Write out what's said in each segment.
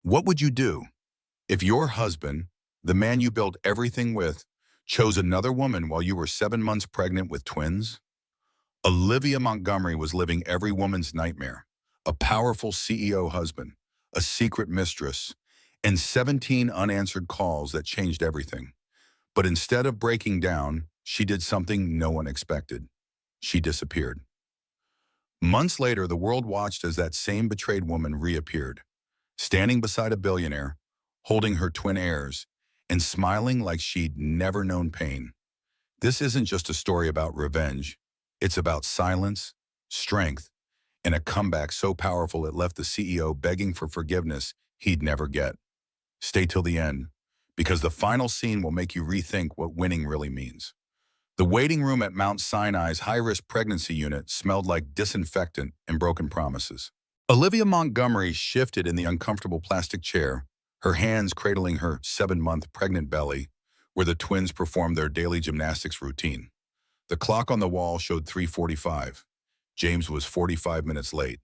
What would you do if your husband, the man you built everything with, chose another woman while you were 7 months pregnant with twins? Olivia Montgomery was living every woman's nightmare. A powerful CEO husband, a secret mistress, and 17 unanswered calls that changed everything. But instead of breaking down, she did something no one expected. She disappeared. Months later, the world watched as that same betrayed woman reappeared, standing beside a billionaire, holding her twin heirs, and smiling like she'd never known pain. This isn't just a story about revenge. It's about silence, strength, and a comeback so powerful it left the CEO begging for forgiveness he'd never get. Stay till the end, because the final scene will make you rethink what winning really means. The waiting room at Mount Sinai's high-risk pregnancy unit smelled like disinfectant and broken promises. Olivia Montgomery shifted in the uncomfortable plastic chair, her hands cradling her 7-month pregnant belly, where the twins performed their daily gymnastics routine. The clock on the wall showed 3:45. James was 45 minutes late.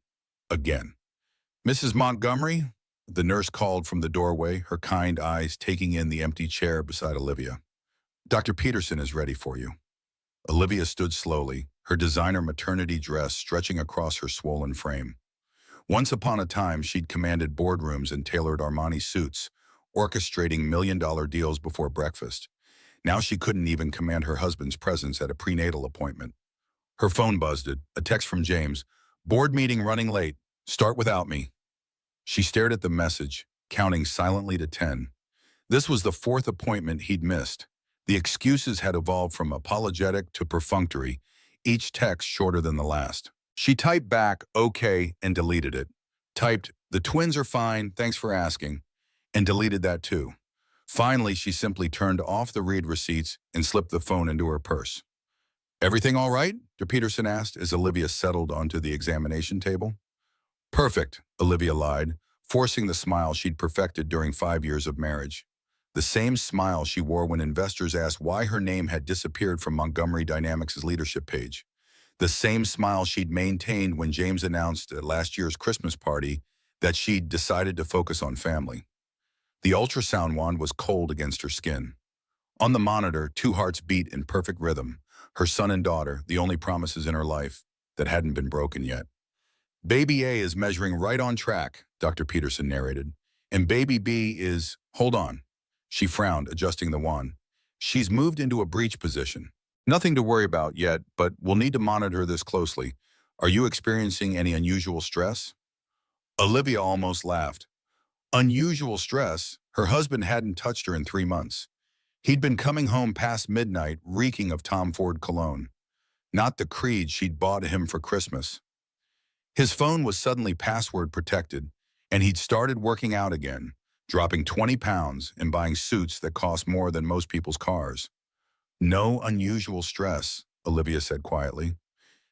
Again. "Mrs. Montgomery?" The nurse called from the doorway, her kind eyes taking in the empty chair beside Olivia. "Dr. Peterson is ready for you." Olivia stood slowly, her designer maternity dress stretching across her swollen frame. Once upon a time, she'd commanded boardrooms in tailored Armani suits, orchestrating million-dollar deals before breakfast. Now she couldn't even command her husband's presence at a prenatal appointment. Her phone buzzed, a text from James. "Board meeting running late. Start without me." She stared at the message, counting silently to 10. This was the 4th appointment he'd missed. The excuses had evolved from apologetic to perfunctory, each text shorter than the last. She typed back, "Okay," and deleted it. Typed, "The twins are fine, thanks for asking," and deleted that too. Finally, she simply turned off the read receipts and slipped the phone into her purse. "Everything all right?" Dr. Peterson asked as Olivia settled onto the examination table. "Perfect," Olivia lied, forcing the smile she'd perfected during 5 years of marriage. The same smile she wore when investors asked why her name had disappeared from Montgomery Dynamics' leadership page. The same smile she'd maintained when James announced at last year's Christmas party that she'd decided to focus on family. The ultrasound wand was cold against her skin. On the monitor, 2 hearts beat in perfect rhythm. Her son and daughter, the only promises in her life that hadn't been broken yet. "Baby A is measuring right on track," Dr. Peterson narrated. "And baby B is, hold on." She frowned, adjusting the wand. "She's moved into a breech position. Nothing to worry about yet, but we'll need to monitor this closely. Are you experiencing any unusual stress?" Olivia almost laughed. Unusual stress? Her husband hadn't touched her in 3 months. He'd been coming home past midnight, reeking of Tom Ford cologne. Not the Creed she'd bought him for Christmas. His phone was suddenly password protected, and he'd started working out again, dropping 20 pounds and buying suits that cost more than most people's cars. "No unusual stress," Olivia said quietly.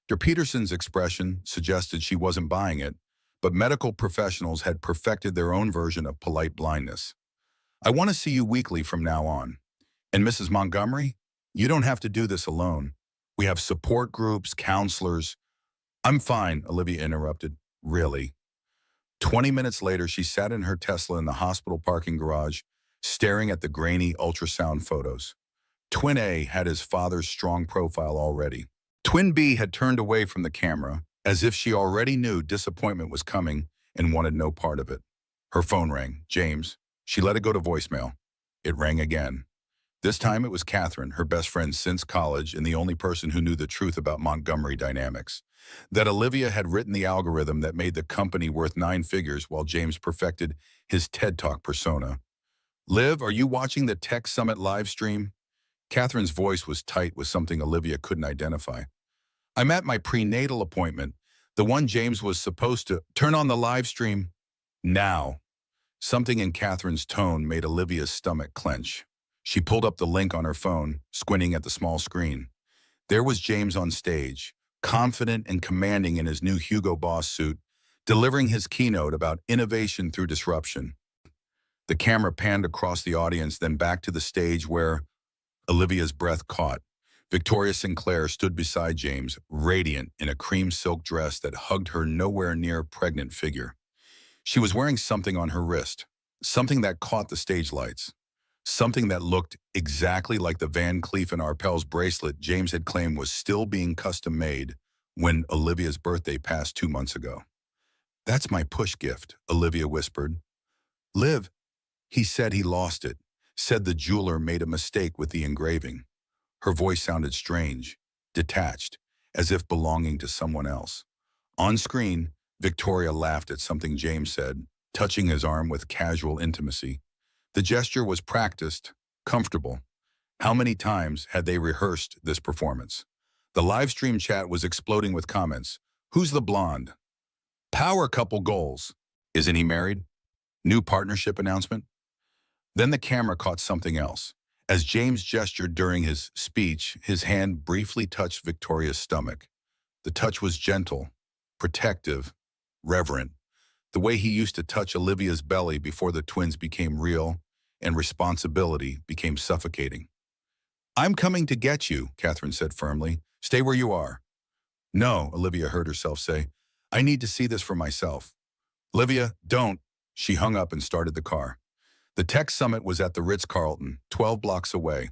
Dr. Peterson's expression suggested she wasn't buying it, but medical professionals had perfected their own version of polite blindness. "I want to see you weekly from now on. And Mrs. Montgomery, you don't have to do this alone. We have support groups, counselors." "I'm fine," Olivia interrupted. "Really?" 20 minutes later, she sat in her Tesla in the hospital parking garage, staring at the grainy ultrasound photos. Twin A had his father's strong profile already. Twin B had turned away from the camera, as if she already knew disappointment was coming and wanted no part of it. Her phone rang. James. She let it go to voicemail. It rang again. This time it was Catherine, her best friend since college and the only person who knew the truth about Montgomery Dynamics. That Olivia had written the algorithm that made the company worth 9 figures while James perfected his TED Talk persona. "Liv, are you watching the Tech Summit live stream?" Catherine's voice was tight with something Olivia couldn't identify. "I'm at my prenatal appointment, the one James was supposed to turn on the live stream now." Something in Catherine's tone made Olivia's stomach clench. She pulled up the link on her phone, squinting at the small screen. There was James on stage, confident and commanding in his new Hugo Boss suit, delivering his keynote about innovation through disruption. The camera panned across the audience, then back to the stage where Olivia's breath caught. Victoria Sinclair stood beside James, radiant in a cream silk dress that hugged her nowhere near pregnant figure. She was wearing something on her wrist, something that caught the stage lights, something that looked exactly like the Van Cleef and Arpels bracelet James had claimed was still being custom-made when Olivia's birthday passed 2 months ago. "That's my push gift," Olivia whispered. "Liv," he said he lost it, said the jeweler made a mistake with the engraving. Her voice sounded strange, detached, as if belonging to someone else. On screen, Victoria laughed at something James said, touching his arm with casual intimacy. The gesture was practiced, comfortable. How many times had they rehearsed this performance? The live stream chat was exploding with comments. "Who's the blonde?" "Power couple goals." "Isn't he married?" "New partnership announcement?" Then the camera caught something else. As James gestured during his speech, his hand briefly touched Victoria's stomach. The touch was gentle, protective, reverent, the way he used to touch Olivia's belly before the twins became real and responsibility became suffocating. "I'm coming to get you," Catherine said firmly. "Stay where you are." "No," Olivia heard herself say. "I need to see this for myself." "Olivia, don't." She hung up and started the car. The tech summit was at the Ritz-Carlton, 12 blocks away,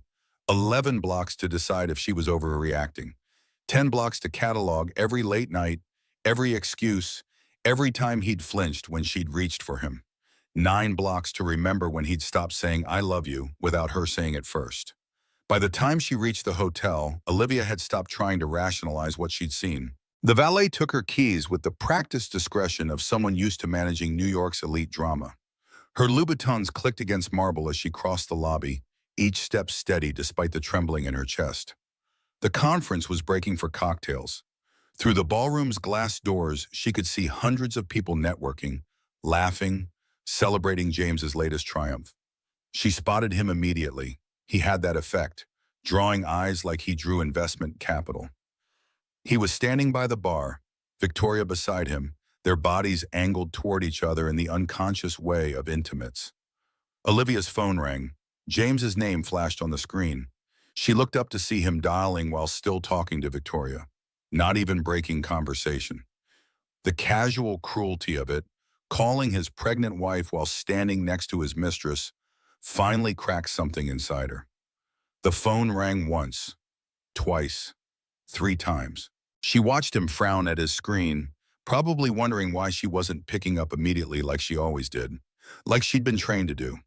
11 blocks to decide if she was overreacting, 10 blocks to catalog every late night, every excuse, every time he'd flinched when she'd reached for him, 9 blocks to remember when he'd stopped saying "I love you" without her saying it first. By the time she reached the hotel, Olivia had stopped trying to rationalize what she'd seen. The valet took her keys with the practiced discretion of someone used to managing New York's elite drama. Her Louboutins clicked against marble as she crossed the lobby, each step steady despite the trembling in her chest. The conference was breaking for cocktails. Through the ballroom's glass doors, she could see hundreds of people networking, laughing, celebrating James's latest triumph. She spotted him immediately. He had that effect, drawing eyes like he drew investment capital. He was standing by the bar, Victoria beside him, their bodies angled toward each other in the unconscious way of intimates. Olivia's phone rang. James's name flashed on the screen. She looked up to see him dialing while still talking to Victoria, not even breaking conversation. The casual cruelty of it, calling his pregnant wife while standing next to his mistress, finally cracked something inside her. The phone rang once, twice, 3 times. She watched him frown at his screen, probably wondering why she wasn't picking up immediately like she always did, like she'd been trained to do.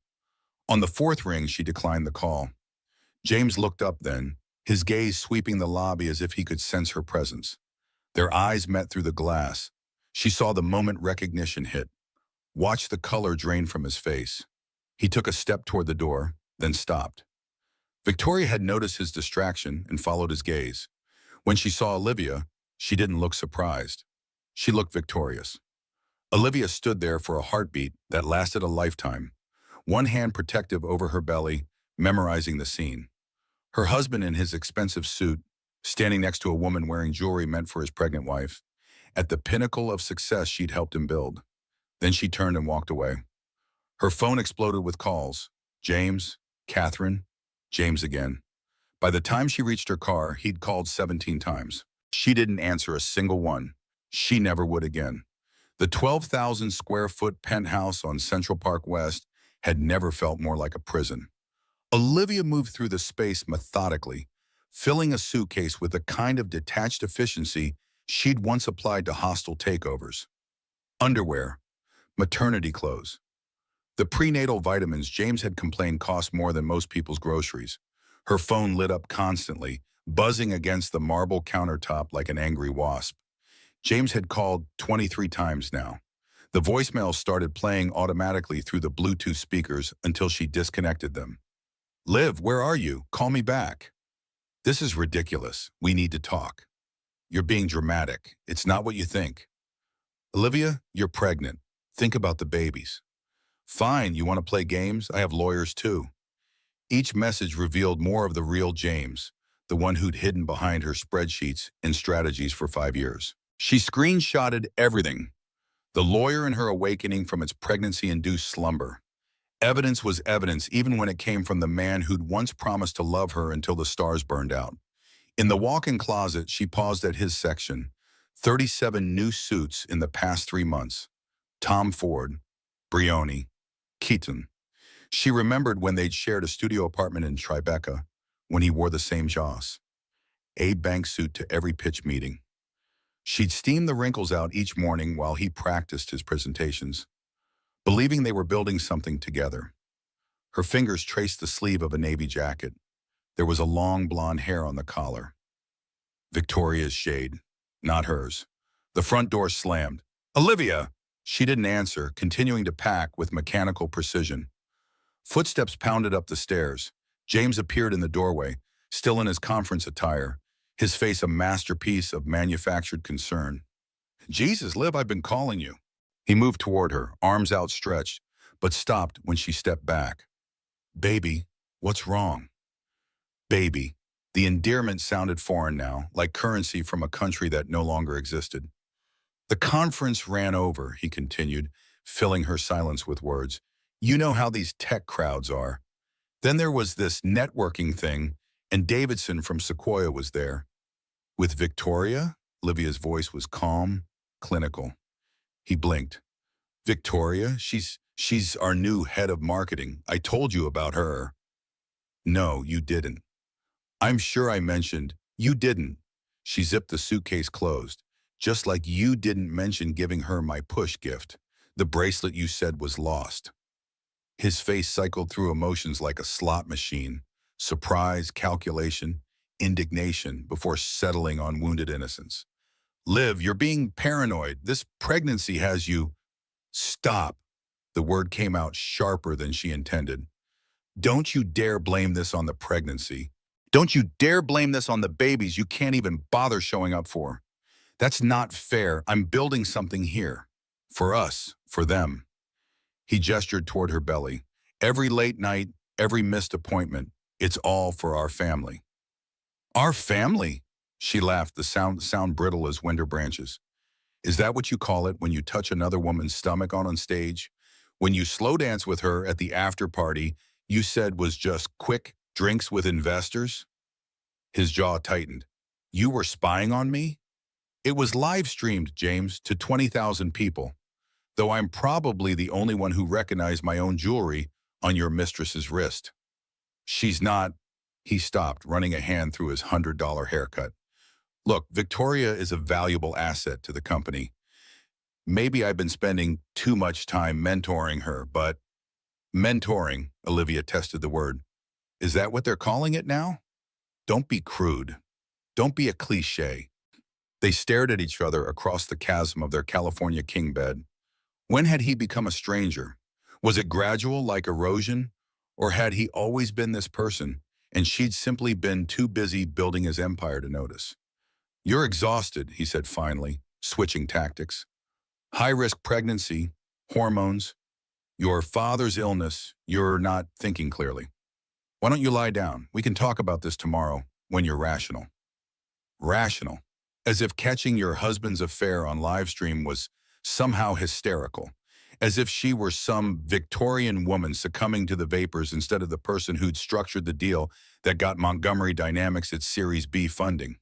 On the 4th ring, she declined the call. James looked up then, his gaze sweeping the lobby as if he could sense her presence. Their eyes met through the glass. She saw the moment recognition hit, watched the color drain from his face. He took a step toward the door, then stopped. Victoria had noticed his distraction and followed his gaze. When she saw Olivia, she didn't look surprised. She looked victorious. Olivia stood there for a heartbeat that lasted a lifetime, one hand protective over her belly, memorizing the scene. Her husband in his expensive suit, standing next to a woman wearing jewelry meant for his pregnant wife, at the pinnacle of success she'd helped him build. Then she turned and walked away. Her phone exploded with calls. James, Catherine, James again. By the time she reached her car, he'd called 17 times. She didn't answer a single one. She never would again. The 12,000 square foot penthouse on Central Park West had never felt more like a prison. Olivia moved through the space methodically, filling a suitcase with the kind of detached efficiency she'd once applied to hostile takeovers. Underwear, maternity clothes. The prenatal vitamins James had complained cost more than most people's groceries. Her phone lit up constantly, buzzing against the marble countertop like an angry wasp. James had called 23 times now. The voicemail started playing automatically through the Bluetooth speakers until she disconnected them. "Liv, where are you? Call me back." "This is ridiculous. We need to talk." "You're being dramatic. It's not what you think." "Olivia, you're pregnant. Think about the babies." "Fine, you want to play games? I have lawyers too." Each message revealed more of the real James, the one who'd hidden behind her spreadsheets and strategies for 5 years. She screenshotted everything. The lawyer in her awakening from its pregnancy-induced slumber. Evidence was evidence even when it came from the man who'd once promised to love her until the stars burned out. In the walk-in closet, she paused at his section. 37 new suits in the past 3 months. Tom Ford, Brioni, Keaton. She remembered when they'd shared a studio apartment in Tribeca, when he wore the same jaws, a bank suit to every pitch meeting. She'd steam the wrinkles out each morning while he practiced his presentations, believing they were building something together. Her fingers traced the sleeve of a navy jacket. There was a long blonde hair on the collar. Victoria's shade, not hers. The front door slammed. "Olivia!" She didn't answer, continuing to pack with mechanical precision. Footsteps pounded up the stairs. James appeared in the doorway, still in his conference attire, his face a masterpiece of manufactured concern. "Jesus, Liv, I've been calling you." He moved toward her, arms outstretched, but stopped when she stepped back. "Baby, what's wrong?" Baby. The endearment sounded foreign now, like currency from a country that no longer existed. "The conference ran over," he continued, filling her silence with words. "You know how these tech crowds are. Then there was this networking thing, and Davidson from Sequoia was there." "With Victoria?" Olivia's voice was calm, clinical. He blinked. "Victoria? She's our new head of marketing. I told you about her." "No, you didn't." "I'm sure I mentioned." "You didn't." She zipped the suitcase closed. "Just like you didn't mention giving her my push gift, the bracelet you said was lost." His face cycled through emotions like a slot machine: surprise, calculation, indignation, before settling on wounded innocence. "Liv, you're being paranoid. This pregnancy has you—" "Stop." The word came out sharper than she intended. "Don't you dare blame this on the pregnancy. Don't you dare blame this on the babies you can't even bother showing up for. That's not fair. I'm building something here. For us, for them." He gestured toward her belly. "Every late night, every missed appointment, it's all for our family." "Our family?" She laughed, the sound brittle as winter branches. "Is that what you call it when you touch another woman's stomach on stage? When you slow dance with her at the after party you said was just quick drinks with investors?" His jaw tightened. "You were spying on me?" "It was live-streamed, James, to 20,000 people. Though I'm probably the only one who recognized my own jewelry on your mistress's wrist." "She's not—" He stopped, running a hand through his $100 haircut. "Look, Victoria is a valuable asset to the company. Maybe I've been spending too much time mentoring her, but—" "Mentoring," Olivia tested the word. "Is that what they're calling it now? Don't be crude. Don't be a cliché." They stared at each other across the chasm of their California king bed. When had he become a stranger? Was it gradual, like erosion? Or had he always been this person, and she'd simply been too busy building his empire to notice? "You're exhausted," he said finally, switching tactics. "High-risk pregnancy, hormones, your father's illness, you're not thinking clearly. Why don't you lie down? We can talk about this tomorrow, when you're rational." Rational. As if catching your husband's affair on live stream was somehow hysterical. As if she were some Victorian woman succumbing to the vapors instead of the person who'd structured the deal that got Montgomery Dynamics its Series B funding.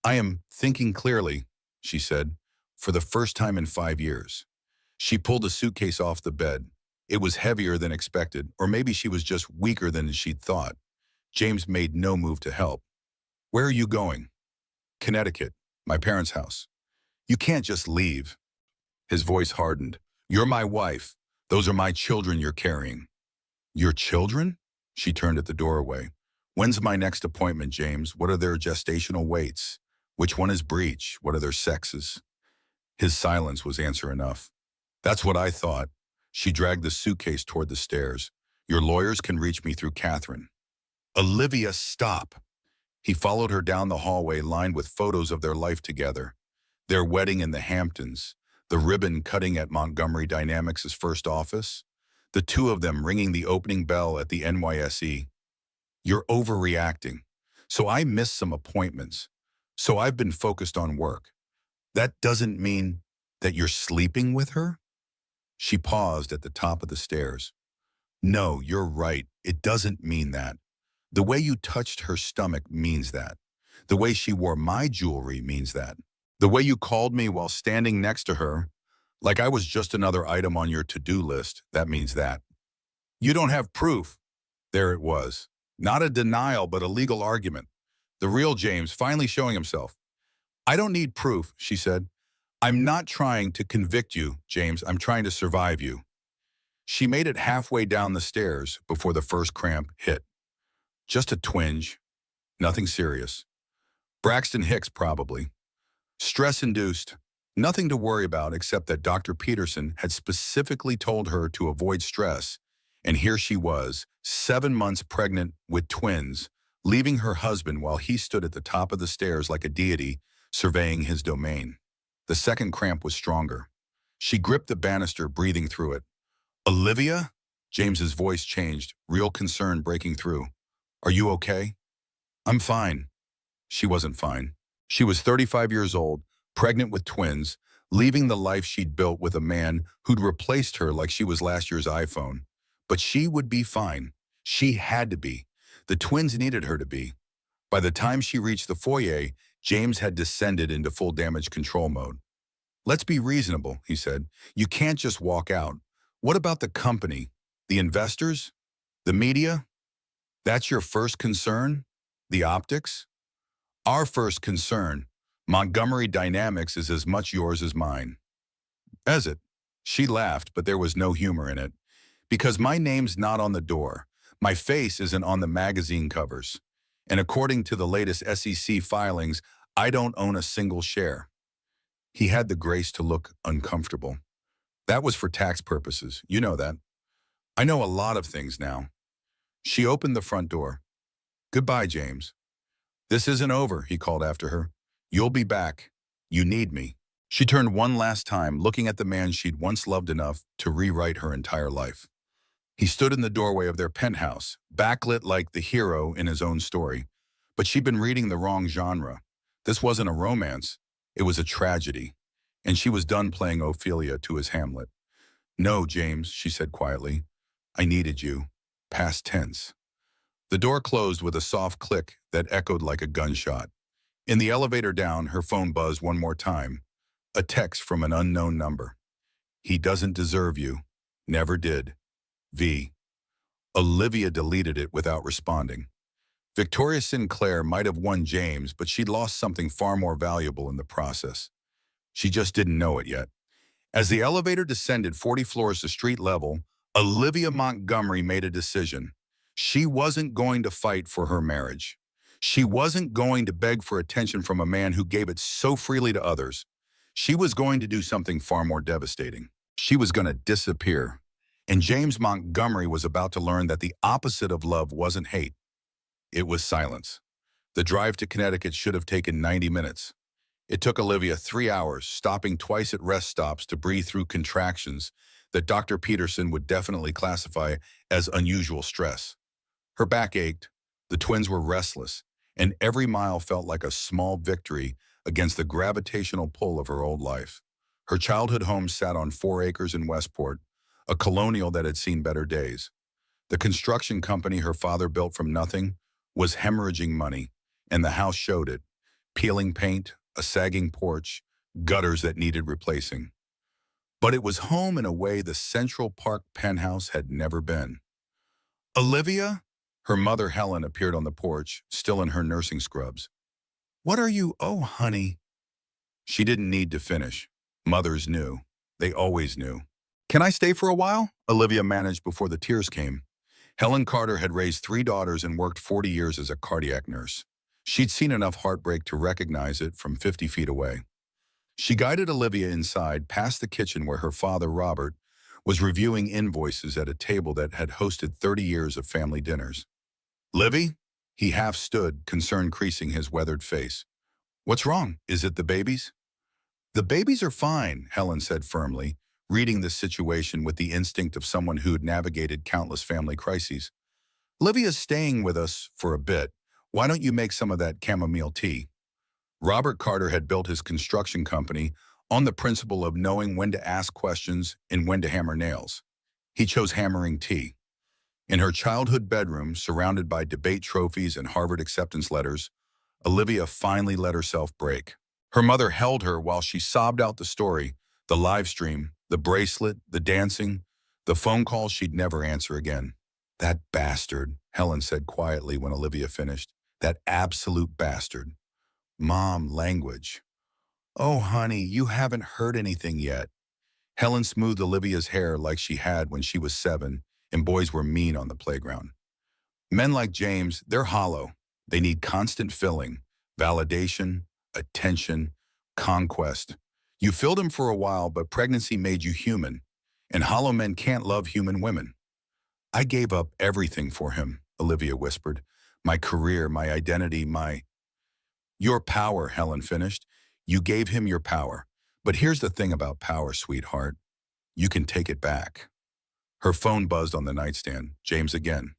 "I am thinking clearly," she said, for the first time in 5 years. She pulled a suitcase off the bed. It was heavier than expected, or maybe she was just weaker than she'd thought. James made no move to help. "Where are you going?" "Connecticut, my parents' house." "You can't just leave." His voice hardened. "You're my wife. Those are my children you're carrying." "Your children?" She turned at the doorway. "When's my next appointment, James? What are their gestational weights? Which one is breech? What are their sexes?" His silence was answer enough. "That's what I thought." She dragged the suitcase toward the stairs. "Your lawyers can reach me through Catherine." "Olivia, stop." He followed her down the hallway lined with photos of their life together. Their wedding in the Hamptons, the ribbon cutting at Montgomery Dynamics' first office, the two of them ringing the opening bell at the NYSE. "You're overreacting. So I missed some appointments. So I've been focused on work. That doesn't mean that you're sleeping with her?" She paused at the top of the stairs. "No, you're right. It doesn't mean that. The way you touched her stomach means that. The way she wore my jewelry means that. The way you called me while standing next to her, like I was just another item on your to-do list, that means that." You don't have proof. There it was. Not a denial, but a legal argument. The real James finally showing himself. I don't need proof, she said. I'm not trying to convict you, James. I'm trying to survive you. She made it halfway down the stairs before the first cramp hit. Just a twinge. Nothing serious. Braxton Hicks, probably. Stress-induced. Nothing to worry about except that Dr. Peterson had specifically told her to avoid stress. And here she was, 7 months pregnant with twins, leaving her husband while he stood at the top of the stairs like a deity, surveying his domain. The second cramp was stronger. She gripped the banister, breathing through it. Olivia? James's voice changed, real concern breaking through. Are you okay? I'm fine. She wasn't fine. She was 35 years old, pregnant with twins, leaving the life she'd built with a man who'd replaced her like she was last year's iPhone. But she would be fine. She had to be. The twins needed her to be. By the time she reached the foyer, James had descended into full damage control mode. Let's be reasonable, he said. You can't just walk out. What about the company? The investors? The media? That's your first concern? The optics? Our first concern, Montgomery Dynamics, is as much yours as mine. Is it? She laughed, but there was no humor in it. Because my name's not on the door. My face isn't on the magazine covers. And according to the latest SEC filings, I don't own a single share. He had the grace to look uncomfortable. That was for tax purposes. You know that. I know a lot of things now. She opened the front door. Goodbye, James. This isn't over, he called after her. You'll be back. You need me. She turned one last time, looking at the man she'd once loved enough to rewrite her entire life. He stood in the doorway of their penthouse, backlit like the hero in his own story. But she'd been reading the wrong genre. This wasn't a romance. It was a tragedy. And she was done playing Ophelia to his Hamlet. No, James, she said quietly. I needed you. Past tense. The door closed with a soft click that echoed like a gunshot. In the elevator down, her phone buzzed one more time. A text from an unknown number. He doesn't deserve you. Never did. V. Olivia deleted it without responding. Victoria Sinclair might have won James, but she'd lost something far more valuable in the process. She just didn't know it yet. As the elevator descended 40 floors to street level, Olivia Montgomery made a decision. She wasn't going to fight for her marriage. She wasn't going to beg for attention from a man who gave it so freely to others. She was going to do something far more devastating. She was going to disappear. And James Montgomery was about to learn that the opposite of love wasn't hate. It was silence. The drive to Connecticut should have taken 90 minutes. It took Olivia 3 hours, stopping twice at rest stops to breathe through contractions that Dr. Peterson would definitely classify as unusual stress. Her back ached, the twins were restless, and every mile felt like a small victory against the gravitational pull of her old life. Her childhood home sat on 4 acres in Westport, a colonial that had seen better days. The construction company her father built from nothing was hemorrhaging money, and the house showed it. Peeling paint, a sagging porch, gutters that needed replacing. But it was home in a way the Central Park penthouse had never been. Olivia? Her mother, Helen, appeared on the porch, still in her nursing scrubs. What are you? Oh, honey. She didn't need to finish. Mothers knew. They always knew. Can I stay for a while? Olivia managed before the tears came. Helen Carter had raised 3 daughters and worked 40 years as a cardiac nurse. She'd seen enough heartbreak to recognize it from 50 feet away. She guided Olivia inside, past the kitchen where her father, Robert, was reviewing invoices at a table that had hosted 30 years of family dinners. Livy? He half stood, concern creasing his weathered face. What's wrong? Is it the babies? The babies are fine, Helen said firmly, reading the situation with the instinct of someone who'd navigated countless family crises. Livia's staying with us for a bit. Why don't you make some of that chamomile tea? Robert Carter had built his construction company on the principle of knowing when to ask questions and when to hammer nails. He chose hammering tea. In her childhood bedroom, surrounded by debate trophies and Harvard acceptance letters, Olivia finally let herself break. Her mother held her while she sobbed out the story, the live stream, the bracelet, the dancing, The phone call she'd never answer again. That bastard, Helen said quietly when Olivia finished. That absolute bastard. Mom, language. Oh, honey, you haven't heard anything yet. Helen smoothed Olivia's hair like she had when she was 7, and boys were mean on the playground. Men like James, they're hollow. They need constant filling, validation, attention, conquest. You filled him for a while, but pregnancy made you human, and hollow men can't love human women. I gave up everything for him, Olivia whispered. My career, my identity, Your power, Helen finished. You gave him your power. But here's the thing about power, sweetheart. You can take it back. Her phone buzzed on the nightstand. James again.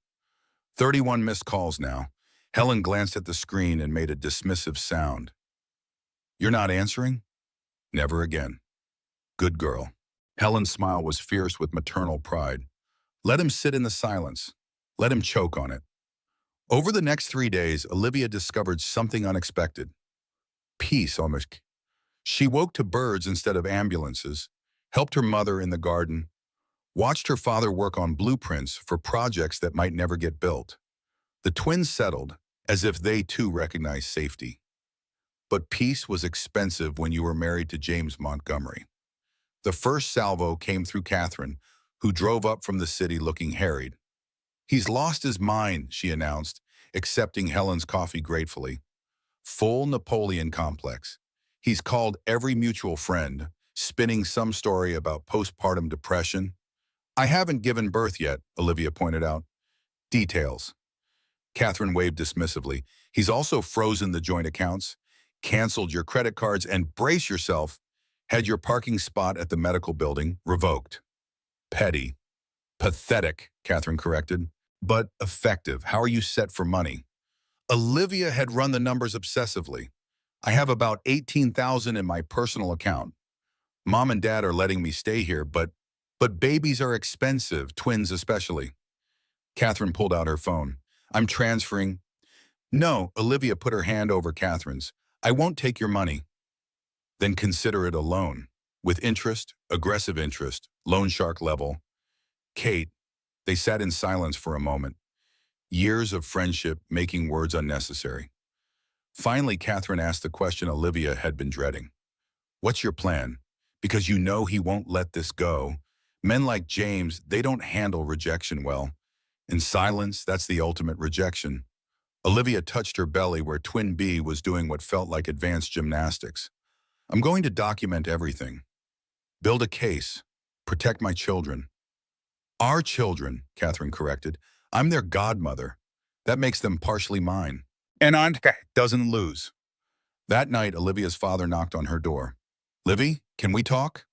31 missed calls now. Helen glanced at the screen and made a dismissive sound. You're not answering? Never again. Good girl. Helen's smile was fierce with maternal pride. Let him sit in the silence. Let him choke on it. Over the next 3 days, Olivia discovered something unexpected. Peace, almost. She woke to birds instead of ambulances, helped her mother in the garden, watched her father work on blueprints for projects that might never get built. The twins settled, as if they too recognized safety. But peace was expensive when you were married to James Montgomery. The first salvo came through Catherine, who drove up from the city looking harried. He's lost his mind, she announced, accepting Helen's coffee gratefully. Full Napoleon complex. He's called every mutual friend, spinning some story about postpartum depression. I haven't given birth yet, Olivia pointed out. Details. Catherine waved dismissively. He's also frozen the joint accounts, canceled your credit cards, and brace yourself, had your parking spot at the medical building revoked. Petty. Pathetic, Catherine corrected. But effective. How are you set for money? Olivia had run the numbers obsessively. I have about 18,000 in my personal account. Mom and Dad are letting me stay here, but babies are expensive, twins especially. Catherine pulled out her phone. I'm transferring. No, Olivia put her hand over Catherine's. I won't take your money. Then consider it a loan. With interest, aggressive interest, loan shark level. Kate, they sat in silence for a moment. Years of friendship making words unnecessary. Finally, Catherine asked the question Olivia had been dreading. What's your plan? Because you know he won't let this go. Men like James, they don't handle rejection well. In silence, that's the ultimate rejection. Olivia touched her belly where Twin B was doing what felt like advanced gymnastics. I'm going to document everything. Build a case. Protect my children. Our children, Catherine corrected. I'm their godmother. That makes them partially mine. And Aunt doesn't lose. That night, Olivia's father knocked on her door. Livy, can we talk?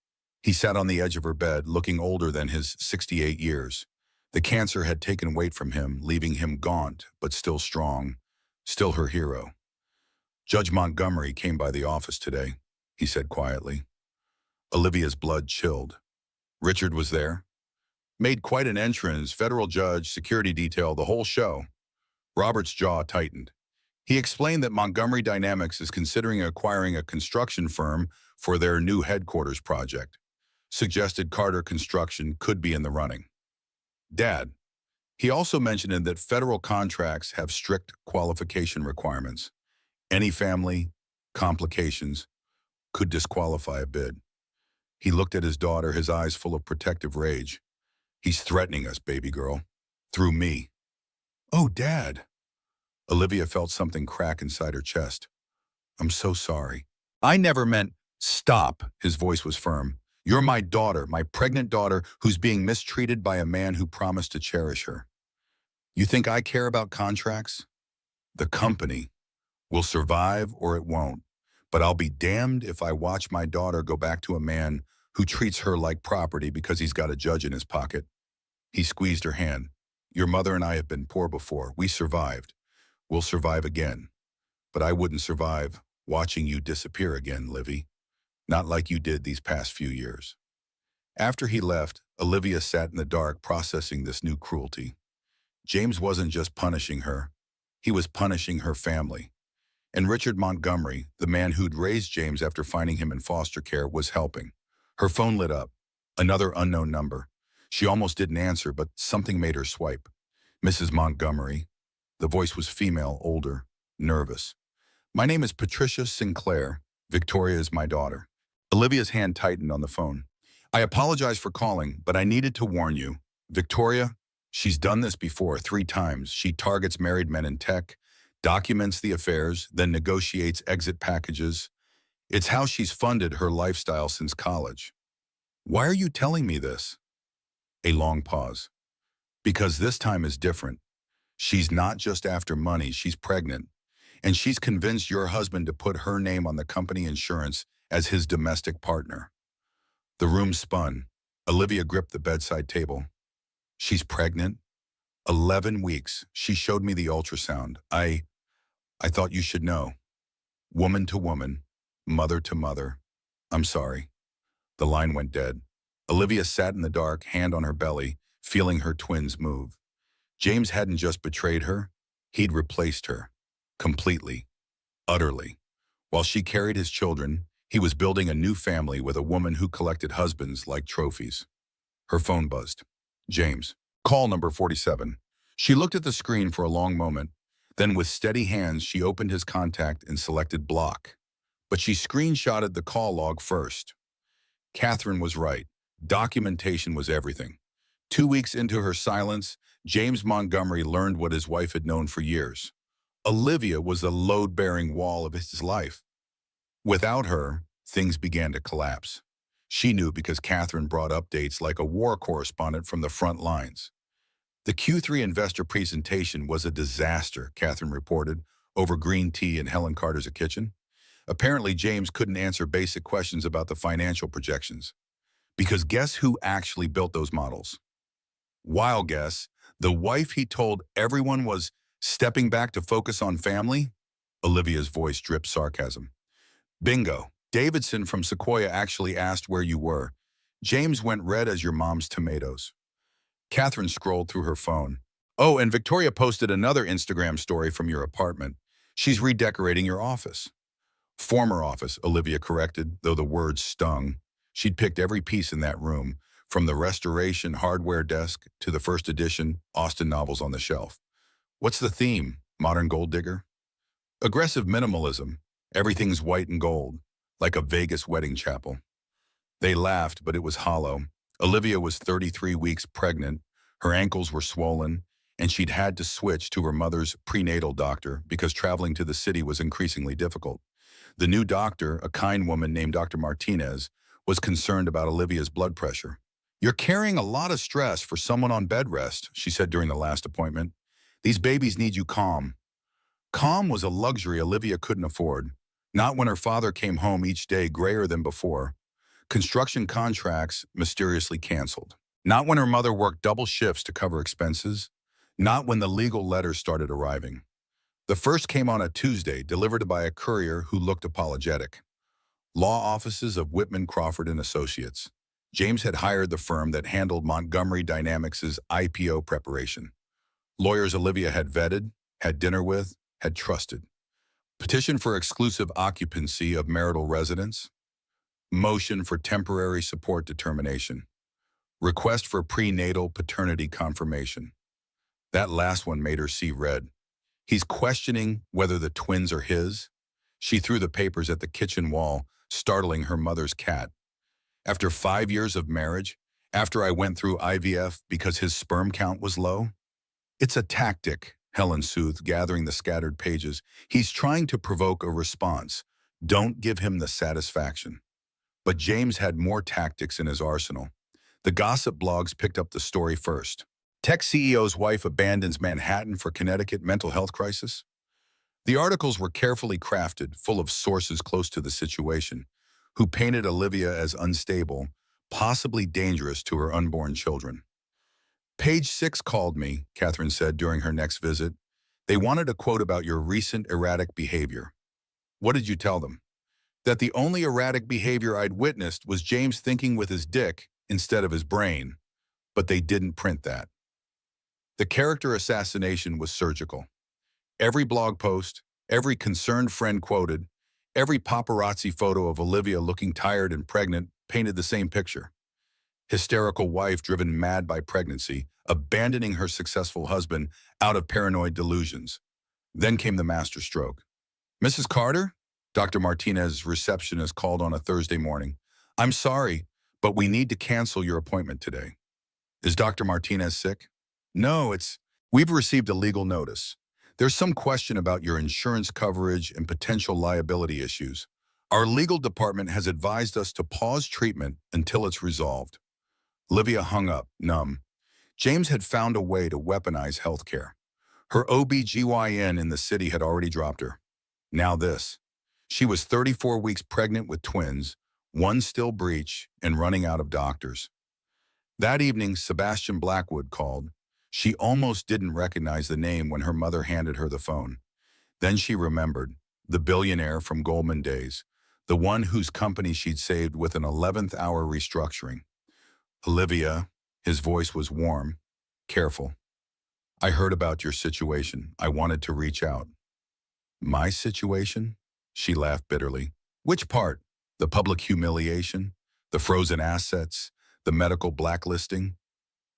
He sat on the edge of her bed, looking older than his 68 years. The cancer had taken weight from him, leaving him gaunt, but still strong, still her hero. Judge Montgomery came by the office today, he said quietly. Olivia's blood chilled. Richard was there. Made quite an entrance, federal judge, security detail, the whole show. Robert's jaw tightened. He explained that Montgomery Dynamics is considering acquiring a construction firm for their new headquarters project. Suggested Carter Construction could be in the running. Dad. He also mentioned that federal contracts have strict qualification requirements. Any family, complications, could disqualify a bid. He looked at his daughter, his eyes full of protective rage. He's threatening us, baby girl. Through me. Oh, Dad. Olivia felt something crack inside her chest. I'm so sorry. I never meant... Stop, his voice was firm. You're my daughter, my pregnant daughter, who's being mistreated by a man who promised to cherish her. You think I care about contracts? The company will survive or it won't, but I'll be damned if I watch my daughter go back to a man who treats her like property because he's got a judge in his pocket. He squeezed her hand. Your mother and I have been poor before. We survived. We'll survive again. But I wouldn't survive watching you disappear again, Livy. Not like you did these past few years. After he left, Olivia sat in the dark processing this new cruelty. James wasn't just punishing her. He was punishing her family. And Richard Montgomery, the man who'd raised James after finding him in foster care, was helping. Her phone lit up. Another unknown number. She almost didn't answer, but something made her swipe. Mrs. Montgomery. The voice was female, older, nervous. My name is Patricia Sinclair. Victoria is my daughter. Olivia's hand tightened on the phone. I apologize for calling, but I needed to warn you. Victoria, she's done this before 3 times. She targets married men in tech, documents the affairs, then negotiates exit packages. It's how she's funded her lifestyle since college. Why are you telling me this? A long pause. Because this time is different. She's not just after money, she's pregnant. And she's convinced your husband to put her name on the company insurance as his domestic partner. The room spun. Olivia gripped the bedside table. She's pregnant? 11 weeks. She showed me the ultrasound. I thought you should know. Woman to woman, mother to mother. I'm sorry. The line went dead. Olivia sat in the dark, hand on her belly, feeling her twins move. James hadn't just betrayed her, he'd replaced her. Completely. Utterly. While she carried his children, he was building a new family with a woman who collected husbands like trophies. Her phone buzzed. James. Call number 47. She looked at the screen for a long moment. Then with steady hands, she opened his contact and selected block. But she screenshotted the call log first. Catherine was right. Documentation was everything. 2 weeks into her silence, James Montgomery learned what his wife had known for years. Olivia was the load-bearing wall of his life. Without her, things began to collapse. She knew because Catherine brought updates like a war correspondent from the front lines. The Q3 investor presentation was a disaster, Catherine reported, over green tea in Helen Carter's kitchen. Apparently, James couldn't answer basic questions about the financial projections. Because guess who actually built those models? Wild guess, the wife he told everyone was stepping back to focus on family? Olivia's voice dripped sarcasm. Bingo. Davidson from Sequoia actually asked where you were. James went red as your mom's tomatoes. Catherine scrolled through her phone. Oh, and Victoria posted another Instagram story from your apartment. She's redecorating your office. Former office, Olivia corrected, though the words stung. She'd picked every piece in that room, from the restoration hardware desk to the first edition Austen novels on the shelf. What's the theme? Modern gold digger? Aggressive minimalism. Everything's white and gold, like a Vegas wedding chapel. They laughed, but it was hollow. Olivia was 33 weeks pregnant, her ankles were swollen, and she'd had to switch to her mother's prenatal doctor because traveling to the city was increasingly difficult. The new doctor, a kind woman named Dr. Martinez, was concerned about Olivia's blood pressure. You're carrying a lot of stress for someone on bed rest, she said during the last appointment. These babies need you calm. Calm was a luxury Olivia couldn't afford. Not when her father came home each day grayer than before. Construction contracts mysteriously canceled. Not when her mother worked double shifts to cover expenses. Not when the legal letters started arriving. The first came on a Tuesday, delivered by a courier who looked apologetic. Law offices of Whitman, Crawford and Associates. James had hired the firm that handled Montgomery Dynamics' IPO preparation. Lawyers Olivia had vetted, had dinner with, had trusted. Petition for exclusive occupancy of marital residence. Motion for temporary support determination. Request for prenatal paternity confirmation. That last one made her see red. He's questioning whether the twins are his. She threw the papers at the kitchen wall, startling her mother's cat. After 5 years of marriage, after I went through IVF because his sperm count was low? It's a tactic, Helen soothed, gathering the scattered pages. He's trying to provoke a response. Don't give him the satisfaction. But James had more tactics in his arsenal. The gossip blogs picked up the story first. Tech CEO's wife abandons Manhattan for Connecticut mental health crisis. The articles were carefully crafted, full of sources close to the situation, who painted Olivia as unstable, possibly dangerous to her unborn children. Page 6 called me, Catherine said during her next visit. They wanted a quote about your recent erratic behavior. What did you tell them? That the only erratic behavior I'd witnessed was James thinking with his dick instead of his brain, but they didn't print that. The character assassination was surgical. Every blog post, every concerned friend quoted, every paparazzi photo of Olivia looking tired and pregnant painted the same picture. hysterical wife driven mad by pregnancy, abandoning her successful husband out of paranoid delusions. Then came the master stroke. Mrs. Carter? Dr. Martinez's receptionist called on a Thursday morning. I'm sorry, but we need to cancel your appointment today. Is Dr. Martinez sick? No, we've received a legal notice. There's some question about your insurance coverage and potential liability issues. Our legal department has advised us to pause treatment until it's resolved. Olivia hung up, numb. James had found a way to weaponize healthcare. Her OB/GYN in the city had already dropped her. Now this. She was 34 weeks pregnant with twins, one still breech, and running out of doctors. That evening, Sebastian Blackwood called. She almost didn't recognize the name when her mother handed her the phone. Then she remembered, the billionaire from Goldman days, the one whose company she'd saved with an 11th hour restructuring. Olivia, his voice was warm, careful. I heard about your situation. I wanted to reach out. My situation? She laughed bitterly. Which part? The public humiliation? The frozen assets? The medical blacklisting?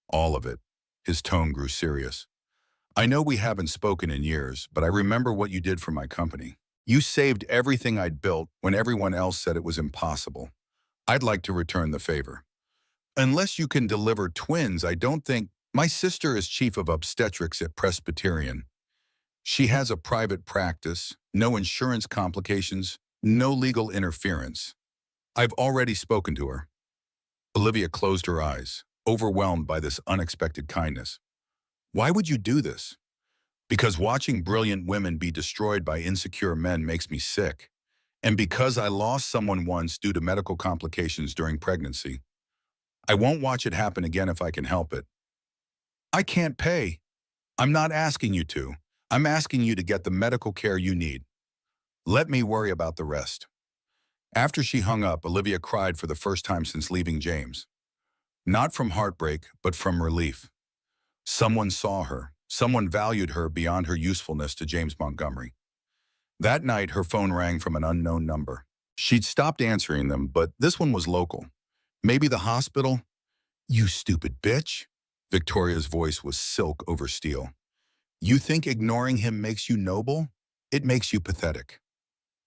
All of it. His tone grew serious. I know we haven't spoken in years, but I remember what you did for my company. You saved everything I'd built when everyone else said it was impossible. I'd like to return the favor. Unless you can deliver twins, I don't think. My sister is chief of obstetrics at Presbyterian. She has a private practice, no insurance complications, no legal interference. I've already spoken to her. Olivia closed her eyes, overwhelmed by this unexpected kindness. Why would you do this? Because watching brilliant women be destroyed by insecure men makes me sick. And because I lost someone once due to medical complications during pregnancy. I won't watch it happen again if I can help it. I can't pay. I'm not asking you to. I'm asking you to get the medical care you need. Let me worry about the rest. After she hung up, Olivia cried for the first time since leaving James. Not from heartbreak, but from relief. Someone saw her. Someone valued her beyond her usefulness to James Montgomery. That night, her phone rang from an unknown number. She'd stopped answering them, but this one was local. Maybe the hospital? You stupid bitch. Victoria's voice was silk over steel. You think ignoring him makes you noble? It makes you pathetic.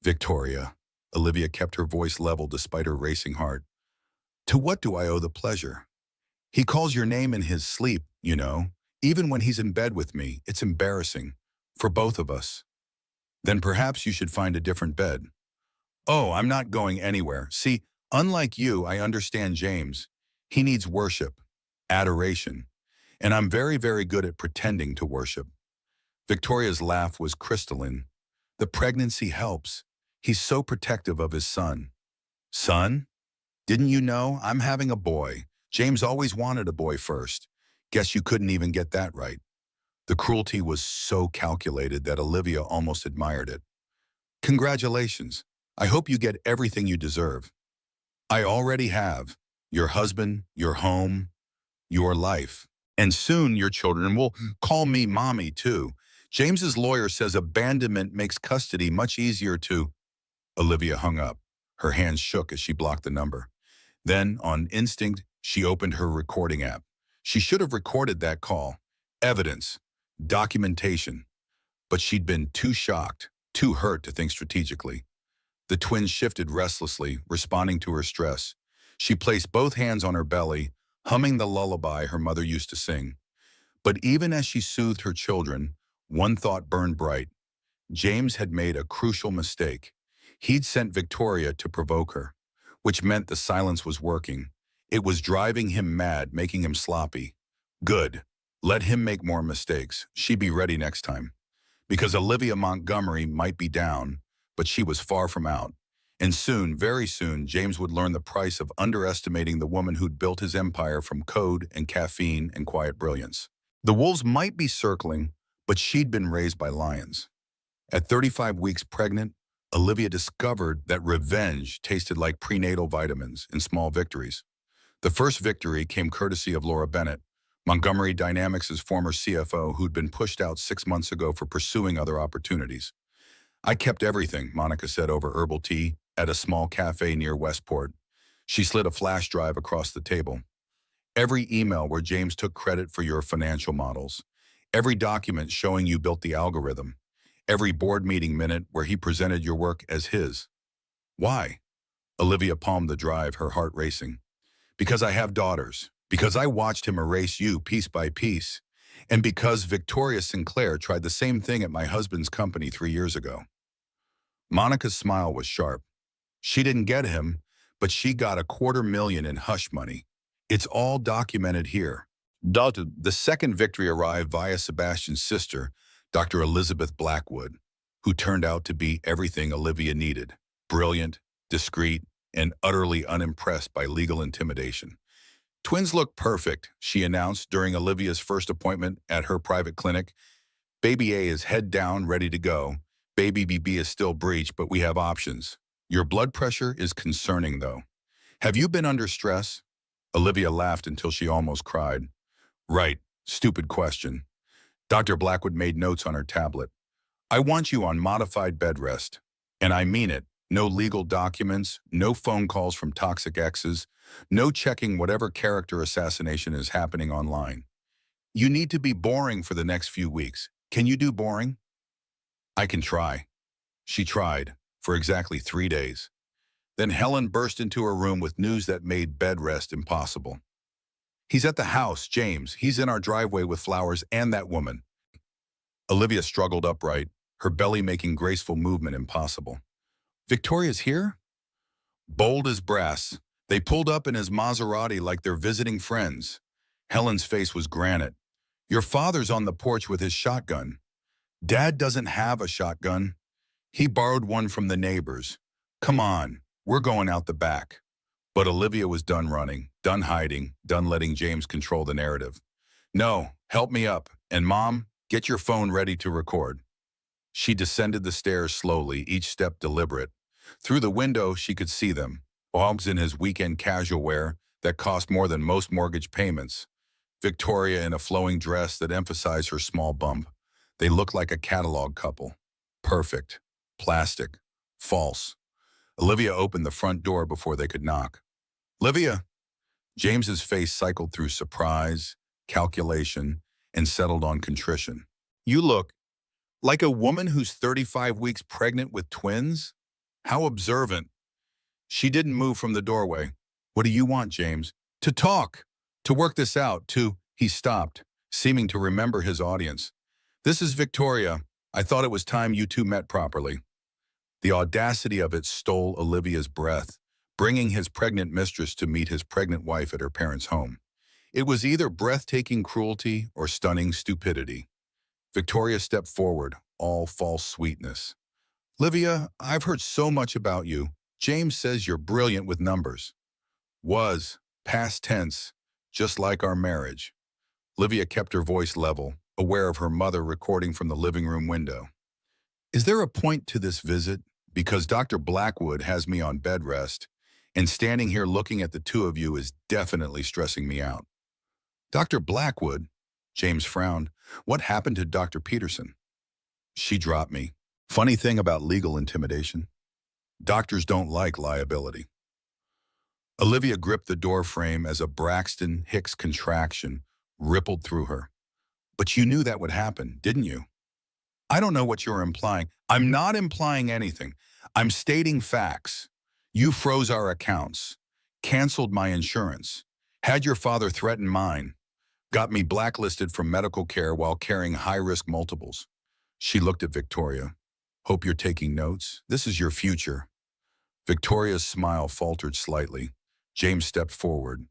Victoria. Olivia kept her voice level despite her racing heart. To what do I owe the pleasure? He calls your name in his sleep, you know. Even when he's in bed with me, it's embarrassing. For both of us. Then perhaps you should find a different bed. Oh, I'm not going anywhere. See, unlike you, I understand James. He needs worship, adoration. And I'm very, very good at pretending to worship. Victoria's laugh was crystalline. The pregnancy helps. He's so protective of his son. Son? Didn't you know? I'm having a boy. James always wanted a boy first. Guess you couldn't even get that right. The cruelty was so calculated that Olivia almost admired it. Congratulations. I hope you get everything you deserve. I already have. Your husband, your home, your life. And soon your children will call me mommy too. James's lawyer says abandonment makes custody much easier to. Olivia hung up. Her hands shook as she blocked the number. Then, on instinct, she opened her recording app. She should have recorded that call. Evidence. Documentation. But she'd been too shocked, too hurt to think strategically. The twins shifted restlessly, responding to her stress. She placed both hands on her belly, humming the lullaby her mother used to sing. But even as she soothed her children, one thought burned bright. James had made a crucial mistake. He'd sent Victoria to provoke her, which meant the silence was working. It was driving him mad, making him sloppy. Good. Let him make more mistakes. She'd be ready next time. Because Olivia Montgomery might be down, but she was far from out. And soon, very soon, James would learn the price of underestimating the woman who'd built his empire from code and caffeine and quiet brilliance. The wolves might be circling, but she'd been raised by lions. At 35 weeks pregnant, Olivia discovered that revenge tasted like prenatal vitamins and small victories. The first victory came courtesy of Laura Bennett, Montgomery Dynamics' former CFO who'd been pushed out 6 months ago for pursuing other opportunities. I kept everything, Monica said over herbal tea at a small cafe near Westport. She slid a flash drive across the table. Every email where James took credit for your financial models. Every document showing you built the algorithm. Every board meeting minute where he presented your work as his. Why? Olivia palmed the drive, her heart racing. Because I have daughters. Because I watched him erase you piece by piece. And because Victoria Sinclair tried the same thing at my husband's company 3 years ago. Monica's smile was sharp. She didn't get him, but she got $250,000 in hush money. It's all documented here. The second victory arrived via Sebastian's sister, Dr. Elizabeth Blackwood, who turned out to be everything Olivia needed. Brilliant, discreet, and utterly unimpressed by legal intimidation. Twins look perfect, she announced during Olivia's first appointment at her private clinic. Baby A is head down, ready to go. Baby BB is still breech, but we have options. Your blood pressure is concerning, though. Have you been under stress? Olivia laughed until she almost cried. Right, stupid question. Dr. Blackwood made notes on her tablet. I want you on modified bed rest. And I mean it. No legal documents, no phone calls from toxic exes, no checking whatever character assassination is happening online. You need to be boring for the next few weeks. Can you do boring? I can try. She tried, for exactly 3 days. Then Helen burst into her room with news that made bed rest impossible. He's at the house, James. He's in our driveway with flowers and that woman. Olivia struggled upright, her belly making graceful movement impossible. Victoria's here? Bold as brass, they pulled up in his Maserati like they're visiting friends. Helen's face was granite. Your father's on the porch with his shotgun. Dad doesn't have a shotgun. He borrowed one from the neighbors. Come on, we're going out the back. But Olivia was done running, done hiding, done letting James control the narrative. No, help me up. And Mom, get your phone ready to record. She descended the stairs slowly, each step deliberate. Through the window, she could see them. Boggs in his weekend casual wear that cost more than most mortgage payments. Victoria in a flowing dress that emphasized her small bump. They looked like a catalog couple. Perfect. Plastic. False. Olivia opened the front door before they could knock. Olivia! James's face cycled through surprise, calculation, and settled on contrition. You look like a woman who's 35 weeks pregnant with twins? How observant. She didn't move from the doorway. What do you want, James? To talk. To work this out. He stopped, seeming to remember his audience. This is Victoria. I thought it was time you two met properly. The audacity of it stole Olivia's breath, bringing his pregnant mistress to meet his pregnant wife at her parents' home. It was either breathtaking cruelty or stunning stupidity. Victoria stepped forward, all false sweetness. Olivia, I've heard so much about you. James says you're brilliant with numbers. Was, past tense, just like our marriage. Olivia kept her voice level, aware of her mother recording from the living room window. Is there a point to this visit? Because Dr. Blackwood has me on bed rest, and standing here looking at the two of you is definitely stressing me out. Dr. Blackwood? James frowned. What happened to Dr. Peterson? She dropped me. Funny thing about legal intimidation. Doctors don't like liability. Olivia gripped the door frame as a Braxton Hicks contraction rippled through her. But you knew that would happen, didn't you? I don't know what you're implying. I'm not implying anything. I'm stating facts. You froze our accounts, canceled my insurance, had your father threaten mine, got me blacklisted from medical care while carrying high-risk multiples. She looked at Victoria. Hope you're taking notes. This is your future. Victoria's smile faltered slightly. James stepped forward.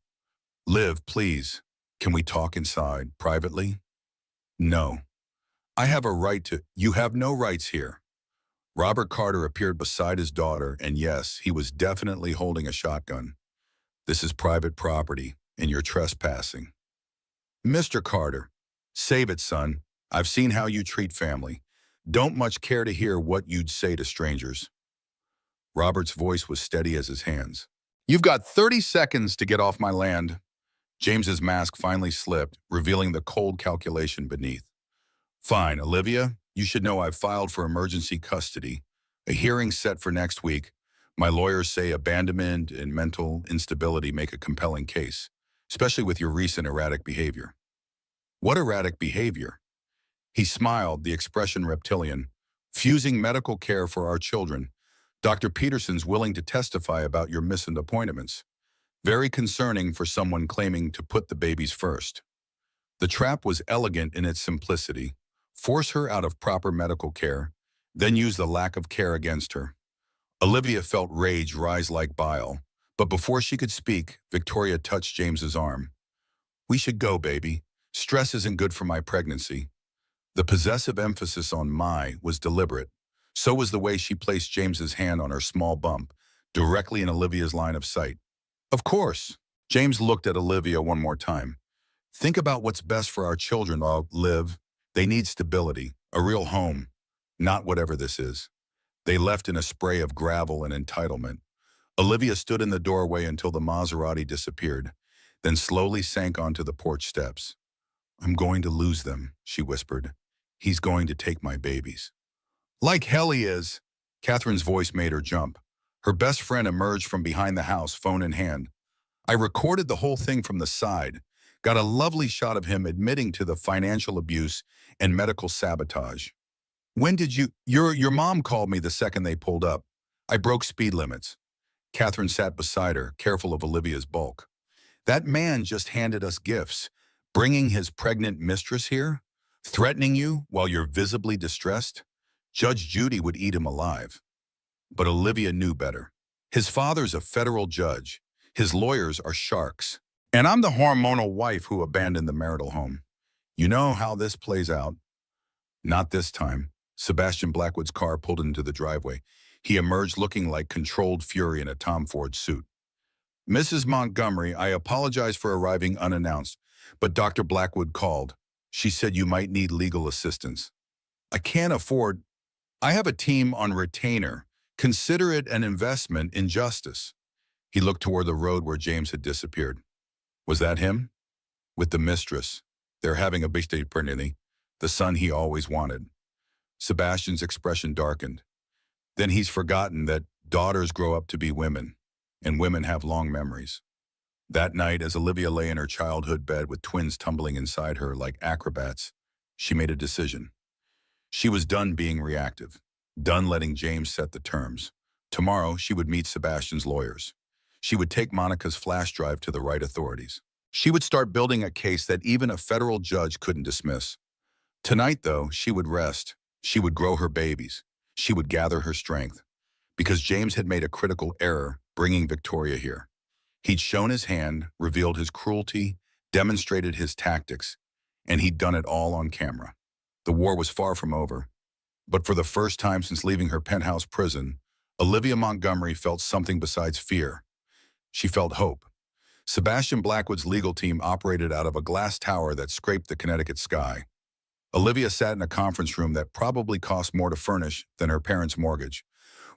Liv, please. Can we talk inside, privately? No. I have a right to. You have no rights here. Robert Carter appeared beside his daughter, and yes, he was definitely holding a shotgun. This is private property, and you're trespassing. Mr. Carter, save it, son. I've seen how you treat family. Don't much care to hear what you'd say to strangers. Robert's voice was steady as his hands. You've got 30 seconds to get off my land. James's mask finally slipped, revealing the cold calculation beneath. Fine, Olivia, you should know I've filed for emergency custody. A hearing set for next week. My lawyers say abandonment and mental instability make a compelling case. especially with your recent erratic behavior." "What erratic behavior?" He smiled, the expression reptilian. "Fusing medical care for our children. Dr. Peterson's willing to testify about your missed appointments. Very concerning for someone claiming to put the babies first." The trap was elegant in its simplicity. Force her out of proper medical care, then use the lack of care against her. Olivia felt rage rise like bile, but before she could speak, Victoria touched James's arm. "We should go, baby. Stress isn't good for my pregnancy." The possessive emphasis on "my" was deliberate. So was the way she placed James's hand on her small bump, directly in Olivia's line of sight. "Of course." James looked at Olivia one more time. "Think about what's best for our children, Liv. They need stability, a real home, not whatever this is." They left in a spray of gravel and entitlement. Olivia stood in the doorway until the Maserati disappeared, then slowly sank onto the porch steps. "I'm going to lose them," she whispered. "He's going to take my babies." "Like hell he is." Catherine's voice made her jump. Her best friend emerged from behind the house, phone in hand. "I recorded the whole thing from the side. Got a lovely shot of him admitting to the financial abuse and medical sabotage." "When did you—" Your mom called me the second they pulled up. I broke speed limits." Catherine sat beside her, careful of Olivia's bulk. "That man just handed us gifts, bringing his pregnant mistress here, threatening you while you're visibly distressed. Judge Judy would eat him alive." But Olivia knew better. His father's a federal judge. His lawyers are sharks. And I'm the hormonal wife who abandoned the marital home. You know how this plays out. Not this time. Sebastian Blackwood's car pulled into the driveway. He emerged looking like controlled fury in a Tom Ford suit. "Mrs. Montgomery, I apologize for arriving unannounced, but Dr. Blackwood called. She said you might need legal assistance." "I can't afford—" "I have a team on retainer. Consider it an investment in justice." He looked toward the road where James had disappeared. Was that him? With the mistress. They're having a big pregnancy, the son he always wanted. Sebastian's expression darkened. Then he's forgotten that daughters grow up to be women, and women have long memories. That night, as Olivia lay in her childhood bed with twins tumbling inside her like acrobats, she made a decision. She was done being reactive, done letting James set the terms. Tomorrow, she would meet Sebastian's lawyers. She would take Monica's flash drive to the right authorities. She would start building a case that even a federal judge couldn't dismiss. Tonight, though, she would rest. She would grow her babies. She would gather her strength. Because James had made a critical error bringing Victoria here. He'd shown his hand, revealed his cruelty, demonstrated his tactics, and he'd done it all on camera. The war was far from over. But for the first time since leaving her penthouse prison, Olivia Montgomery felt something besides fear. She felt hope. Sebastian Blackwood's legal team operated out of a glass tower that scraped the Connecticut sky. Olivia sat in a conference room that probably cost more to furnish than her parents' mortgage,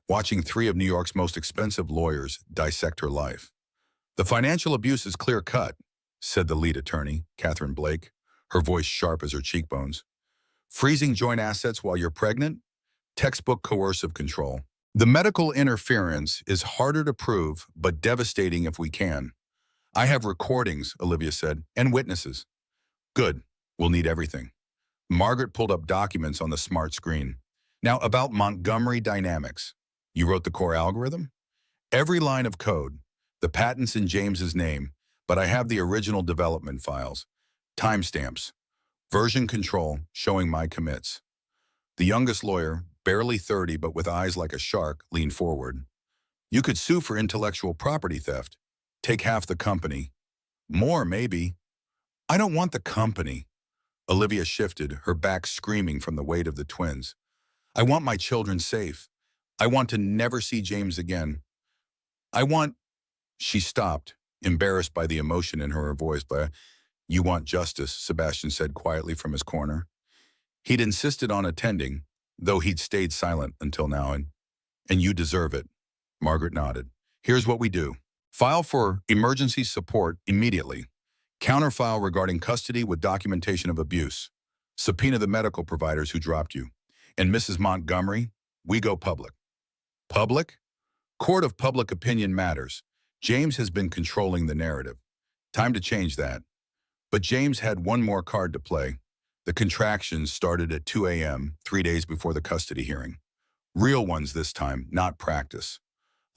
watching three of New York's most expensive lawyers dissect her life. "The financial abuse is clear-cut," said the lead attorney, Catherine Blake, her voice sharp as her cheekbones. "Freezing joint assets while you're pregnant? Textbook coercive control. The medical interference is harder to prove, but devastating if we can." "I have recordings," Olivia said, "and witnesses." "Good. We'll need everything." Margaret pulled up documents on the smart screen. "Now about Montgomery Dynamics. You wrote the core algorithm?" "Every line of code. The patent's in James's name, but I have the original development files. Timestamps. Version control showing my commits." The youngest lawyer, barely 30 but with eyes like a shark, leaned forward. "You could sue for intellectual property theft. Take half the company. More, maybe." "I don't want the company." Olivia shifted, her back screaming from the weight of the twins. "I want my children safe. I want to never see James again. I want—" She stopped, embarrassed by the emotion in her voice. "But you want justice," Sebastian said quietly from his corner. He'd insisted on attending, though he'd stayed silent until now, and you deserve it. Margaret nodded. "Here's what we do. File for emergency support immediately. Counterfile regarding custody with documentation of abuse. Subpoena the medical providers who dropped you. And Mrs. Montgomery, we go public." "Public?" "Court of public opinion matters. James has been controlling the narrative. Time to change that. But James had one more card to play. The contractions started at 2 a.m., 3 days before the custody hearing. Real ones this time, not practice.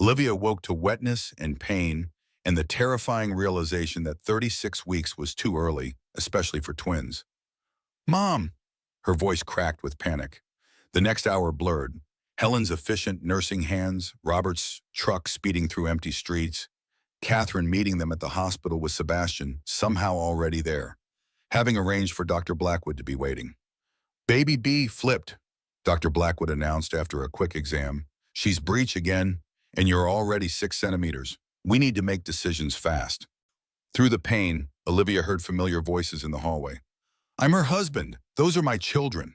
Olivia woke to wetness and pain and the terrifying realization that 36 weeks was too early, especially for twins. Mom! Her voice cracked with panic. The next hour blurred. Helen's efficient nursing hands, Robert's truck speeding through empty streets, Catherine meeting them at the hospital with Sebastian, somehow already there, having arranged for Dr. Blackwood to be waiting. Baby B flipped, Dr. Blackwood announced after a quick exam. She's breech again, and you're already 6 centimeters. We need to make decisions fast. Through the pain, Olivia heard familiar voices in the hallway. I'm her husband. Those are my children.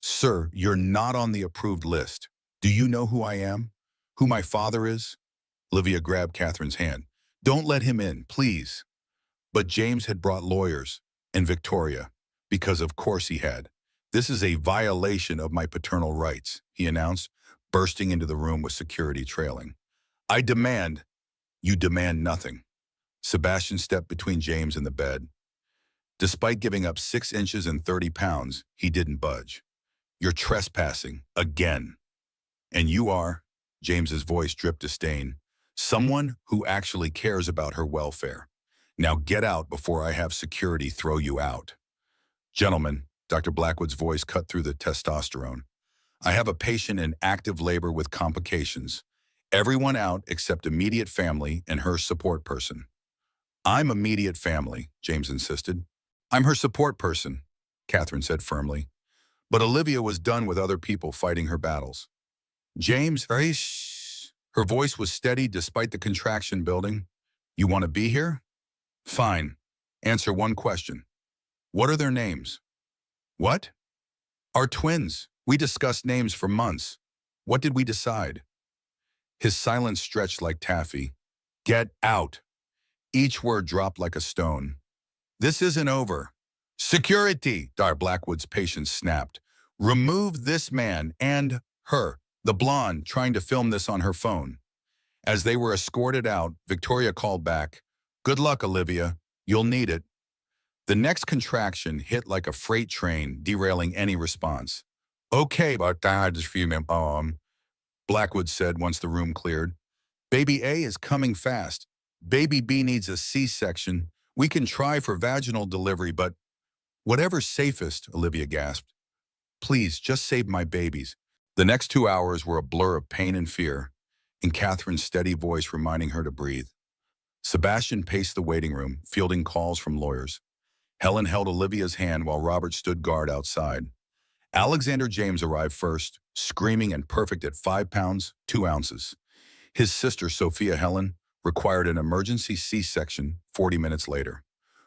Sir, you're not on the approved list. Do you know who I am? Who my father is? Olivia grabbed Catherine's hand. Don't let him in, please. But James had brought lawyers, and Victoria, because of course he had. This is a violation of my paternal rights, he announced, bursting into the room with security trailing. I demand. You demand nothing. Sebastian stepped between James and the bed. Despite giving up 6 inches and 30 pounds, he didn't budge. You're trespassing, again. And you are, James's voice dripped disdain, someone who actually cares about her welfare. Now get out before I have security throw you out. Gentlemen, Dr. Blackwood's voice cut through the testosterone. I have a patient in active labor with complications. Everyone out except immediate family and her support person. I'm immediate family, James insisted. I'm her support person, Catherine said firmly. But Olivia was done with other people fighting her battles. James, her voice was steady despite the contraction building. You want to be here? Fine. Answer one question. What are their names? What? Our twins. We discussed names for months. What did we decide? His silence stretched like taffy. Get out. Each word dropped like a stone. This isn't over. Security, Dr. Blackwood's patient snapped. Remove this man and her, the blonde, trying to film this on her phone. As they were escorted out, Victoria called back, Good luck, Olivia. You'll need it. The next contraction hit like a freight train, derailing any response. Okay, but Blackwood said once the room cleared. Baby A is coming fast. Baby B needs a C-section. We can try for vaginal delivery, but whatever's safest, Olivia gasped. Please, just save my babies. The next 2 hours were a blur of pain and fear, and Catherine's steady voice reminding her to breathe. Sebastian paced the waiting room, fielding calls from lawyers. Helen held Olivia's hand while Robert stood guard outside. Alexander James arrived first, screaming and perfect at 5 pounds, 2 ounces. His sister, Sophia Helen, required an emergency C-section 40 minutes later.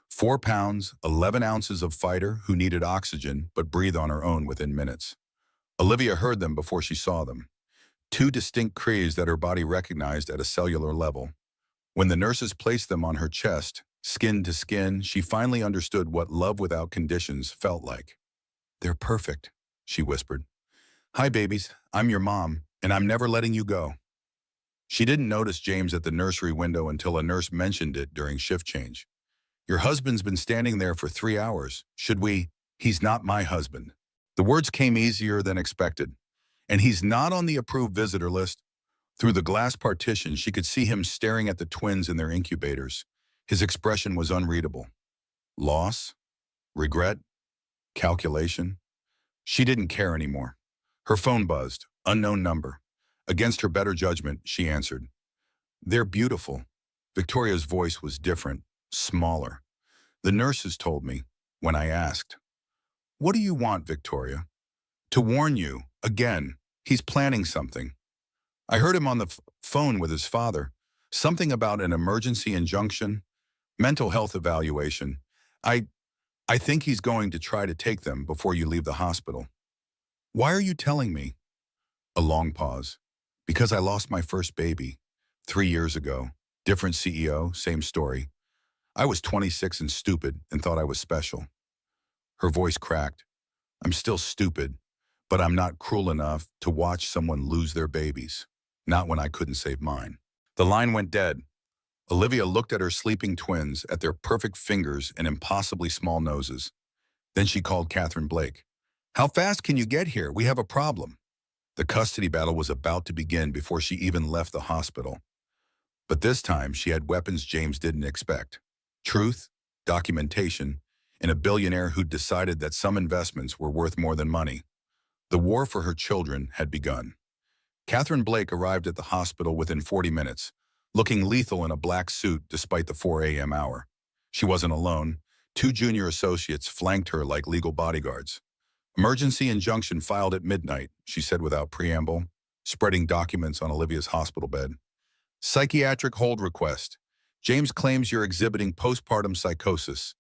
4 pounds, 11 ounces of fighter who needed oxygen but breathed on her own within minutes. Olivia heard them before she saw them. 2 distinct cries that her body recognized at a cellular level. When the nurses placed them on her chest, skin to skin, she finally understood what love without conditions felt like. They're perfect, she whispered. Hi, babies. I'm your mom, and I'm never letting you go. She didn't notice James at the nursery window until a nurse mentioned it during shift change. Your husband's been standing there for 3 hours. Should we? He's not my husband. The words came easier than expected. And he's not on the approved visitor list. Through the glass partition, she could see him staring at the twins in their incubators. His expression was unreadable. Loss? Regret? Calculation? She didn't care anymore. Her phone buzzed. Unknown number. Against her better judgment, she answered. They're beautiful. Victoria's voice was different, smaller. The nurses told me, when I asked. What do you want, Victoria? To warn you, again, he's planning something. I heard him on the phone with his father. Something about an emergency injunction, mental health evaluation. I think he's going to try to take them before you leave the hospital. Why are you telling me? A long pause. Because I lost my first baby 3 years ago. Different CEO, same story. I was 26 and stupid and thought I was special. Her voice cracked. I'm still stupid, but I'm not cruel enough to watch someone lose their babies. Not when I couldn't save mine. The line went dead. Olivia looked at her sleeping twins, at their perfect fingers and impossibly small noses. Then she called Catherine Blake. "How fast can you get here? We have a problem." The custody battle was about to begin before she even left the hospital. But this time, she had weapons James didn't expect. Truth, documentation, and a billionaire who'd decided that some investments were worth more than money. The war for her children had begun. Catherine Blake arrived at the hospital within 40 minutes, looking lethal in a black suit despite the 4 a.m. hour. She wasn't alone. Two junior associates flanked her like legal bodyguards. "Emergency injunction filed at midnight," she said without preamble, spreading documents on Olivia's hospital bed. "Psychiatric hold request. James claims you're exhibiting postpartum psychosis.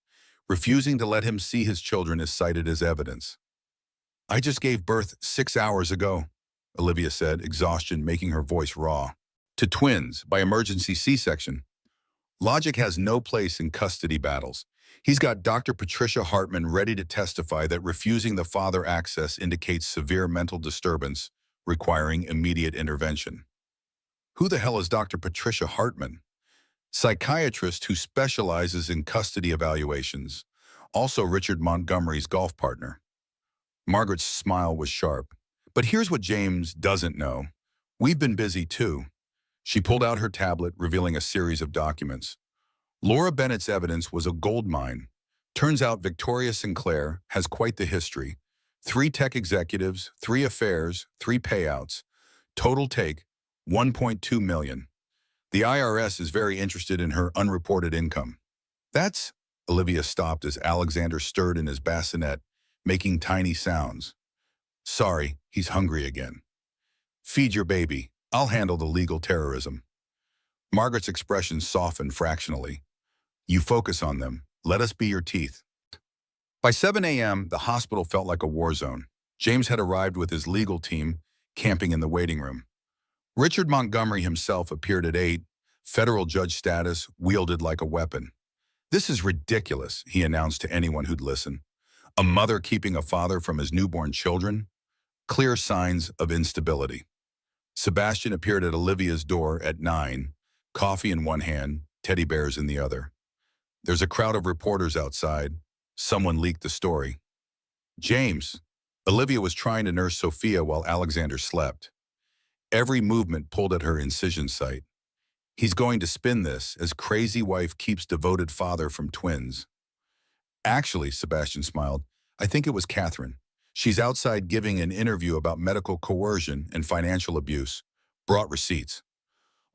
Refusing to let him see his children is cited as evidence." "I just gave birth 6 hours ago," Olivia said, exhaustion making her voice raw. "To twins, by emergency C-section. Logic has no place in custody battles. He's got Dr. Patricia Hartman ready to testify that refusing the father access indicates severe mental disturbance, requiring immediate intervention." Who the hell is Dr. Patricia Hartman? Psychiatrist who specializes in custody evaluations, also Richard Montgomery's golf partner. Margaret's smile was sharp. "But here's what James doesn't know. We've been busy too." She pulled out her tablet, revealing a series of documents. Laura Bennett's evidence was a goldmine. Turns out Victoria Sinclair has quite the history. 3 tech executives, 3 affairs, 3 payouts. Total take, $1.2 million. The IRS is very interested in her unreported income. That's... Olivia stopped as Alexander stirred in his bassinet, making tiny sounds. "Sorry, he's hungry again." "Feed your baby. I'll handle the legal terrorism." Margaret's expression softened fractionally. "You focus on them. Let us be your teeth." By 7 a.m., the hospital felt like a war zone. James had arrived with his legal team, camping in the waiting room. Richard Montgomery himself appeared at 8, federal judge status, wielded like a weapon. "This is ridiculous," he announced to anyone who'd listen. "A mother keeping a father from his newborn children? Clear signs of instability." Sebastian appeared at Olivia's door at 9, coffee in one hand, teddy bears in the other. "There's a crowd of reporters outside. Someone leaked the story." "James." Olivia was trying to nurse Sophia while Alexander slept. Every movement pulled at her incision site. "He's going to spin this as crazy wife keeps devoted father from twins." "Actually," Sebastian smiled, "I think it was Catherine. She's outside giving an interview about medical coercion and financial abuse. Brought receipts."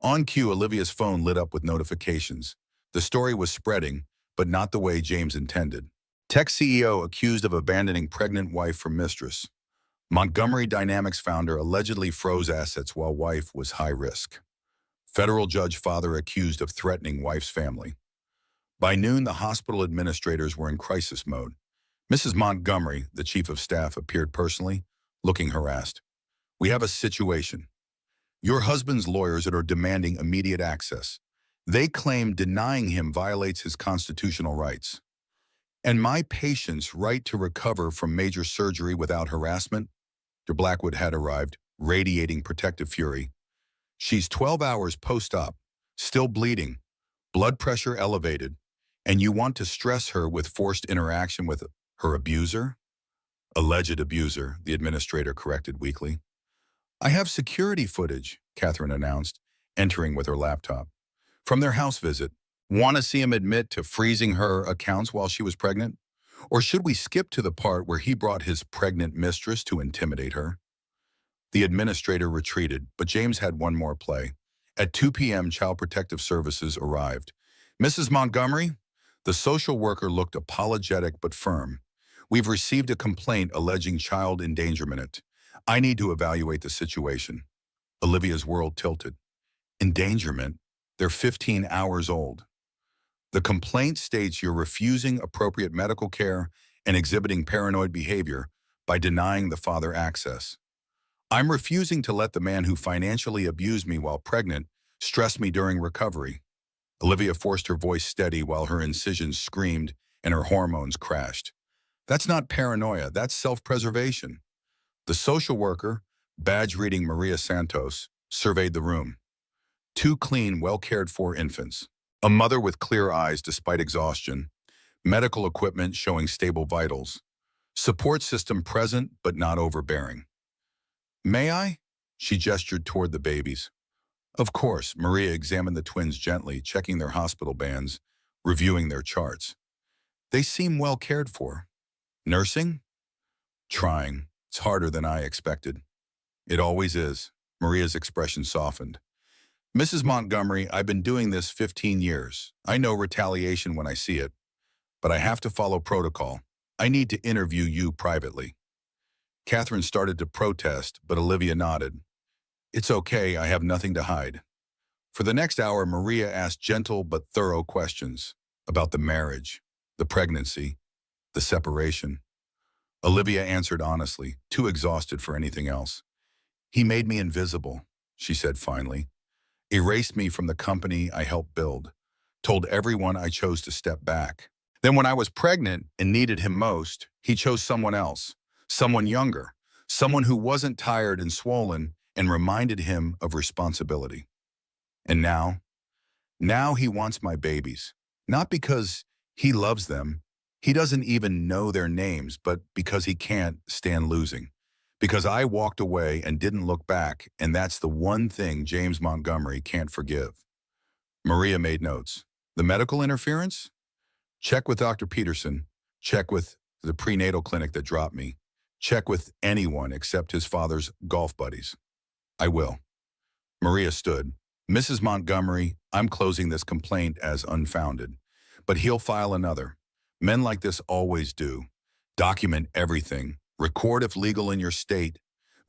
On cue, Olivia's phone lit up with notifications. The story was spreading, but not the way James intended. Tech CEO accused of abandoning pregnant wife for Mistress. Montgomery Dynamics founder allegedly froze assets while wife was high risk. Federal judge father accused of threatening wife's family. By noon, the hospital administrators were in crisis mode. Mrs. Montgomery, the chief of staff, appeared personally, looking harassed. "We have a situation. Your husband's lawyers are demanding immediate access. They claim denying him violates his constitutional rights. And my patient's right to recover from major surgery without harassment?" Dr. Blackwood had arrived, radiating protective fury. "She's 12 hours post-op, still bleeding, blood pressure elevated, and you want to stress her with forced interaction with her abuser?" "Alleged abuser," the administrator corrected weakly. "I have security footage," Catherine announced, entering with her laptop. "From their house visit. Want to see him admit to freezing her accounts while she was pregnant? Or should we skip to the part where he brought his pregnant mistress to intimidate her?" The administrator retreated, but James had one more play. At 2 p.m., Child Protective Services arrived. "Mrs. Montgomery?" The social worker looked apologetic but firm. "We've received a complaint alleging child endangerment. I need to evaluate the situation." Olivia's world tilted. "Endangerment? They're 15 hours old." "The complaint states you're refusing appropriate medical care and exhibiting paranoid behavior by denying the father access. I'm refusing to let the man who financially abused me while pregnant stress me during recovery." Olivia forced her voice steady while her incisions screamed and her hormones crashed. "That's not paranoia, that's self-preservation." The social worker, badge-reading Maria Santos, surveyed the room. 2 clean, well-cared-for infants. A mother with clear eyes despite exhaustion, medical equipment showing stable vitals, support system present but not overbearing. May I? She gestured toward the babies. Of course, Maria examined the twins gently, checking their hospital bands, reviewing their charts. They seem well cared for. Nursing? Trying. It's harder than I expected. It always is. Maria's expression softened. Mrs. Montgomery, I've been doing this 15 years. I know retaliation when I see it, but I have to follow protocol. I need to interview you privately. Catherine started to protest, but Olivia nodded. It's okay, I have nothing to hide. For the next hour, Maria asked gentle but thorough questions about the marriage, the pregnancy, the separation. Olivia answered honestly, too exhausted for anything else. He made me invisible, she said finally. Erased me from the company I helped build. Told everyone I chose to step back. Then when I was pregnant and needed him most, he chose someone else, someone younger, someone who wasn't tired and swollen and reminded him of responsibility. And now he wants my babies. Not because he loves them, he doesn't even know their names, but because he can't stand losing. Because I walked away and didn't look back, and that's the one thing James Montgomery can't forgive. Maria made notes. The medical interference? Check with Dr. Peterson. Check with the prenatal clinic that dropped me. Check with anyone except his father's golf buddies. I will. Maria stood. Mrs. Montgomery, I'm closing this complaint as unfounded. But he'll file another. Men like this always do. Document everything. Record if legal in your state.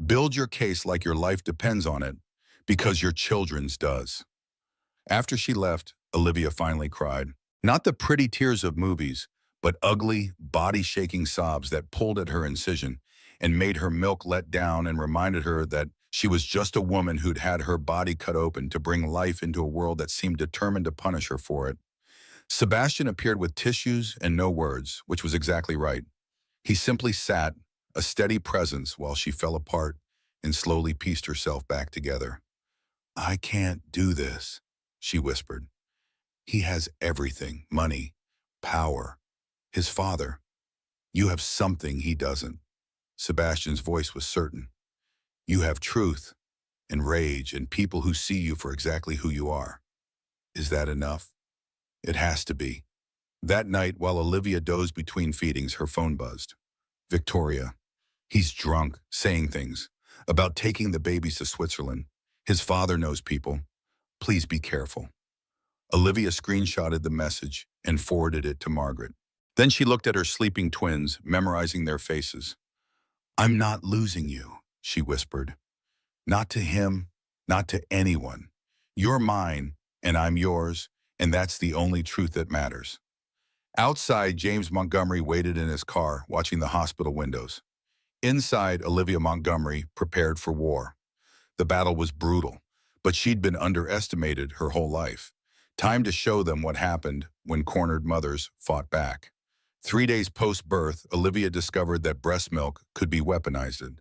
Build your case like your life depends on it, because your children's does. After she left, Olivia finally cried. Not the pretty tears of movies, but ugly, body-shaking sobs that pulled at her incision and made her milk let down and reminded her that she was just a woman who'd had her body cut open to bring life into a world that seemed determined to punish her for it. Sebastian appeared with tissues and no words, which was exactly right. He simply sat, a steady presence, while she fell apart and slowly pieced herself back together. I can't do this, she whispered. He has everything, money, power. His father. You have something he doesn't. Sebastian's voice was certain. You have truth and rage and people who see you for exactly who you are. Is that enough? It has to be. That night, while Olivia dozed between feedings, her phone buzzed. Victoria. He's drunk, saying things about taking the babies to Switzerland. His father knows people. Please be careful. Olivia screenshotted the message and forwarded it to Margaret. Then she looked at her sleeping twins, memorizing their faces. I'm not losing you, she whispered. Not to him, not to anyone. You're mine, and I'm yours, and that's the only truth that matters. Outside, James Montgomery waited in his car, watching the hospital windows. Inside, Olivia Montgomery prepared for war. The battle was brutal, but she'd been underestimated her whole life. Time to show them what happened when cornered mothers fought back. 3 days post-birth, Olivia discovered that breast milk could be weaponized.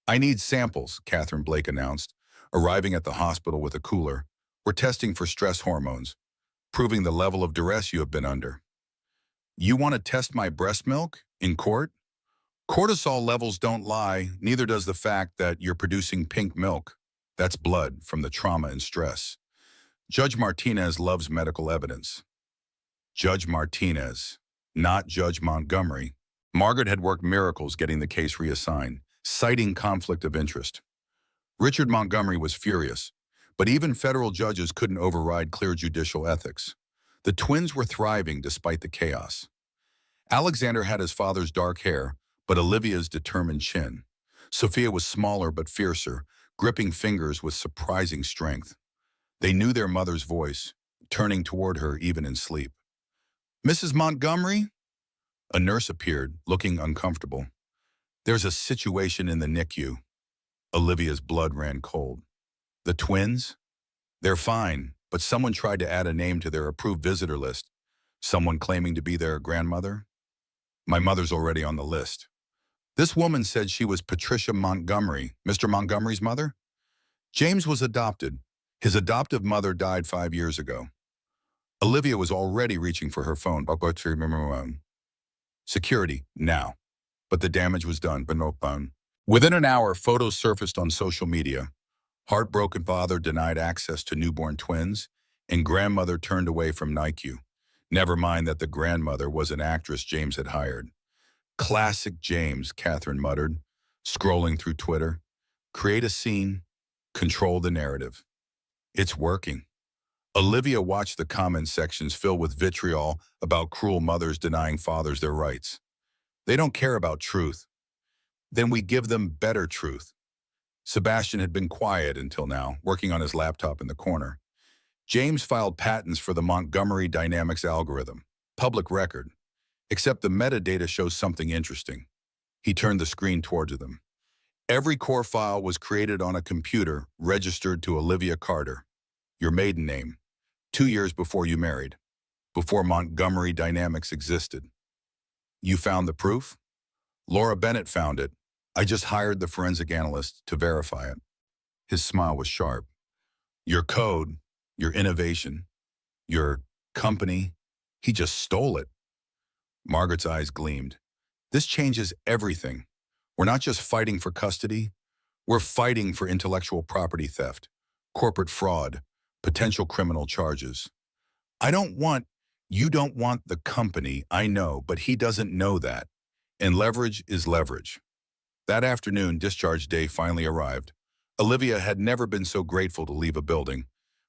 I need samples, Catherine Blake announced, arriving at the hospital with a cooler. We're testing for stress hormones, proving the level of duress you have been under. You want to test my breast milk? In court? Cortisol levels don't lie, neither does the fact that you're producing pink milk. That's blood from the trauma and stress. Judge Martinez loves medical evidence. Judge Martinez, not Judge Montgomery. Margaret had worked miracles getting the case reassigned, citing conflict of interest. Richard Montgomery was furious, but even federal judges couldn't override clear judicial ethics. The twins were thriving despite the chaos. Alexander had his father's dark hair, but Olivia's determined chin. Sophia was smaller but fiercer, gripping fingers with surprising strength. They knew their mother's voice, turning toward her even in sleep. Mrs. Montgomery? A nurse appeared, looking uncomfortable. There's a situation in the NICU. Olivia's blood ran cold. The twins? They're fine, but someone tried to add a name to their approved visitor list. Someone claiming to be their grandmother? My mother's already on the list. This woman said she was Patricia Montgomery, Mr. Montgomery's mother. James was adopted. His adoptive mother died 5 years ago. Olivia was already reaching for her phone. Security, now. But the damage was done. But no phone. Within an hour, photos surfaced on social media. Heartbroken father denied access to newborn twins, and grandmother turned away from NICU. Never mind that the grandmother was an actress James had hired. Classic James, Catherine muttered, scrolling through Twitter. Create a scene, control the narrative. It's working. Olivia watched the comment sections fill with vitriol about cruel mothers denying fathers their rights. They don't care about truth. Then we give them better truth. Sebastian had been quiet until now, working on his laptop in the corner. James filed patents for the Montgomery dynamics algorithm, public record, except the metadata shows something interesting. He turned the screen towards them. Every core file was created on a computer registered to Olivia Carter, your maiden name, 2 years before you married, before Montgomery dynamics existed. You found the proof? Laura Bennett found it. I just hired the forensic analyst to verify it. His smile was sharp. Your code, your innovation, your company, he just stole it. Margaret's eyes gleamed. This changes everything. We're not just fighting for custody. We're fighting for intellectual property theft, corporate fraud, potential criminal charges. You don't want the company, I know, but he doesn't know that. And leverage is leverage. That afternoon, discharge day finally arrived. Olivia had never been so grateful to leave a building,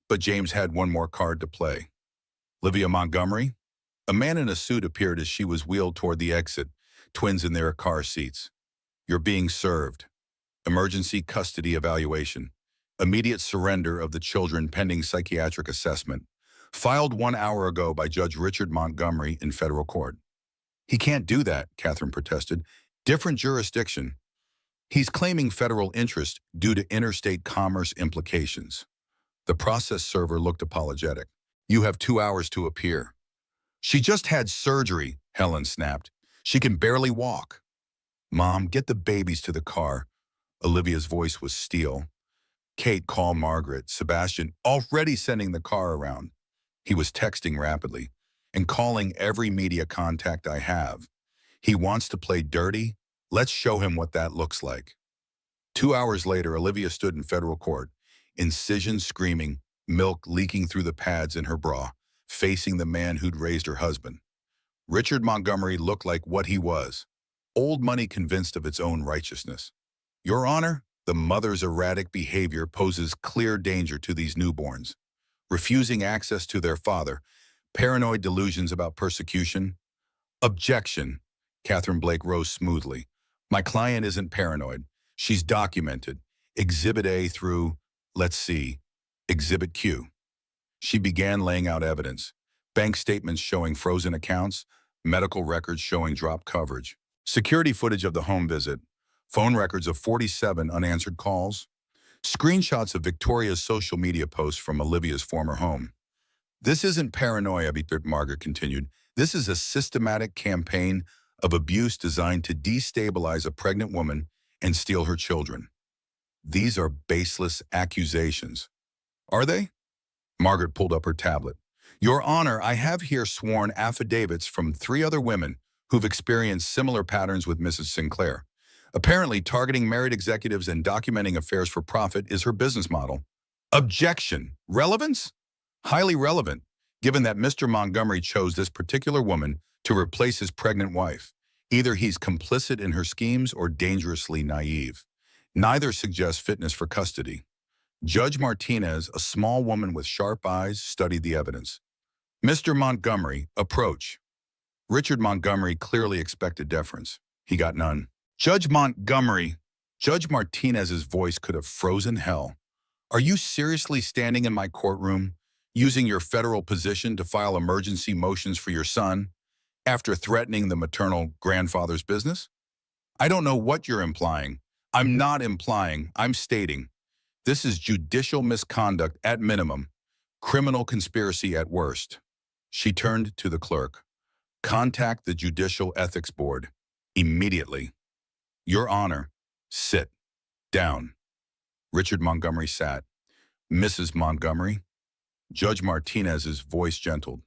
but James had one more card to play. Olivia Montgomery? A man in a suit appeared as she was wheeled toward the exit, twins in their car seats. You're being served. Emergency custody evaluation. Immediate surrender of the children pending psychiatric assessment. Filed 1 hour ago by Judge Richard Montgomery in federal court. He can't do that, Catherine protested. Different jurisdiction. He's claiming federal interest due to interstate commerce implications. The process server looked apologetic. You have 2 hours to appear. She just had surgery, Helen snapped. She can barely walk. Mom, get the babies to the car. Olivia's voice was steel. Kate, call Margaret. Sebastian, already sending the car around. He was texting rapidly and calling every media contact I have. He wants to play dirty. Let's show him what that looks like. 2 hours later, Olivia stood in federal court, incision screaming, milk leaking through the pads in her bra, facing the man who'd raised her husband. Richard Montgomery looked like what he was, old money convinced of its own righteousness. Your Honor, the mother's erratic behavior poses clear danger to these newborns. Refusing access to their father, paranoid delusions about persecution. Objection. Catherine Blake rose smoothly. My client isn't paranoid. She's documented. Exhibit A through, let's see, Exhibit Q. She began laying out evidence. Bank statements showing frozen accounts, medical records showing dropped coverage, security footage of the home visit, phone records of 47 unanswered calls, screenshots of Victoria's social media posts from Olivia's former home. This isn't paranoia, Margaret continued. This is a systematic campaign of abuse designed to destabilize a pregnant woman and steal her children. These are baseless accusations. Are they? Margaret pulled up her tablet. Your Honor, I have here sworn affidavits from 3 other women who've experienced similar patterns with Mrs. Sinclair. Apparently, targeting married executives and documenting affairs for profit is her business model. Objection. Relevance? Highly relevant, given that Mr. Montgomery chose this particular woman to replace his pregnant wife. Either he's complicit in her schemes or dangerously naive. Neither suggests fitness for custody. Judge Martinez, a small woman with sharp eyes, studied the evidence. Mr. Montgomery, approach. Richard Montgomery clearly expected deference. He got none. Judge Montgomery. Judge Martinez's voice could have frozen hell. Are you seriously standing in my courtroom, using your federal position to file emergency motions for your son, after threatening the maternal grandfather's business? I don't know what you're implying. I'm not implying, I'm stating. This is judicial misconduct at minimum, criminal conspiracy at worst. She turned to the clerk. Contact the Judicial Ethics Board immediately. Your Honor, sit down. Richard Montgomery sat. Mrs. Montgomery, Judge Martinez's voice gentled.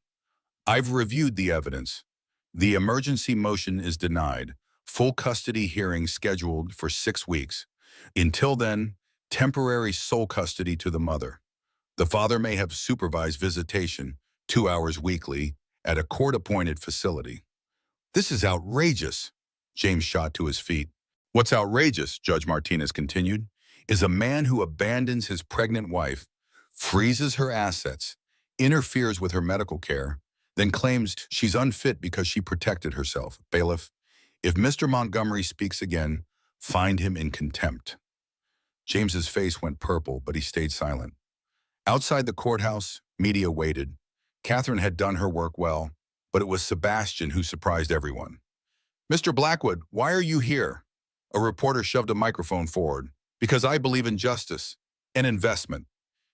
I've reviewed the evidence. The emergency motion is denied. Full custody hearing scheduled for 6 weeks. Until then, temporary sole custody to the mother. The father may have supervised visitation, 2 hours weekly, at a court-appointed facility. This is outrageous. James shot to his feet. What's outrageous, Judge Martinez continued, is a man who abandons his pregnant wife, freezes her assets, interferes with her medical care, then claims she's unfit because she protected herself. Bailiff, if Mr. Montgomery speaks again, find him in contempt. James's face went purple, but he stayed silent. Outside the courthouse, media waited. Catherine had done her work well, but it was Sebastian who surprised everyone. Mr. Blackwood, why are you here? A reporter shoved a microphone forward. Because I believe in justice and investment.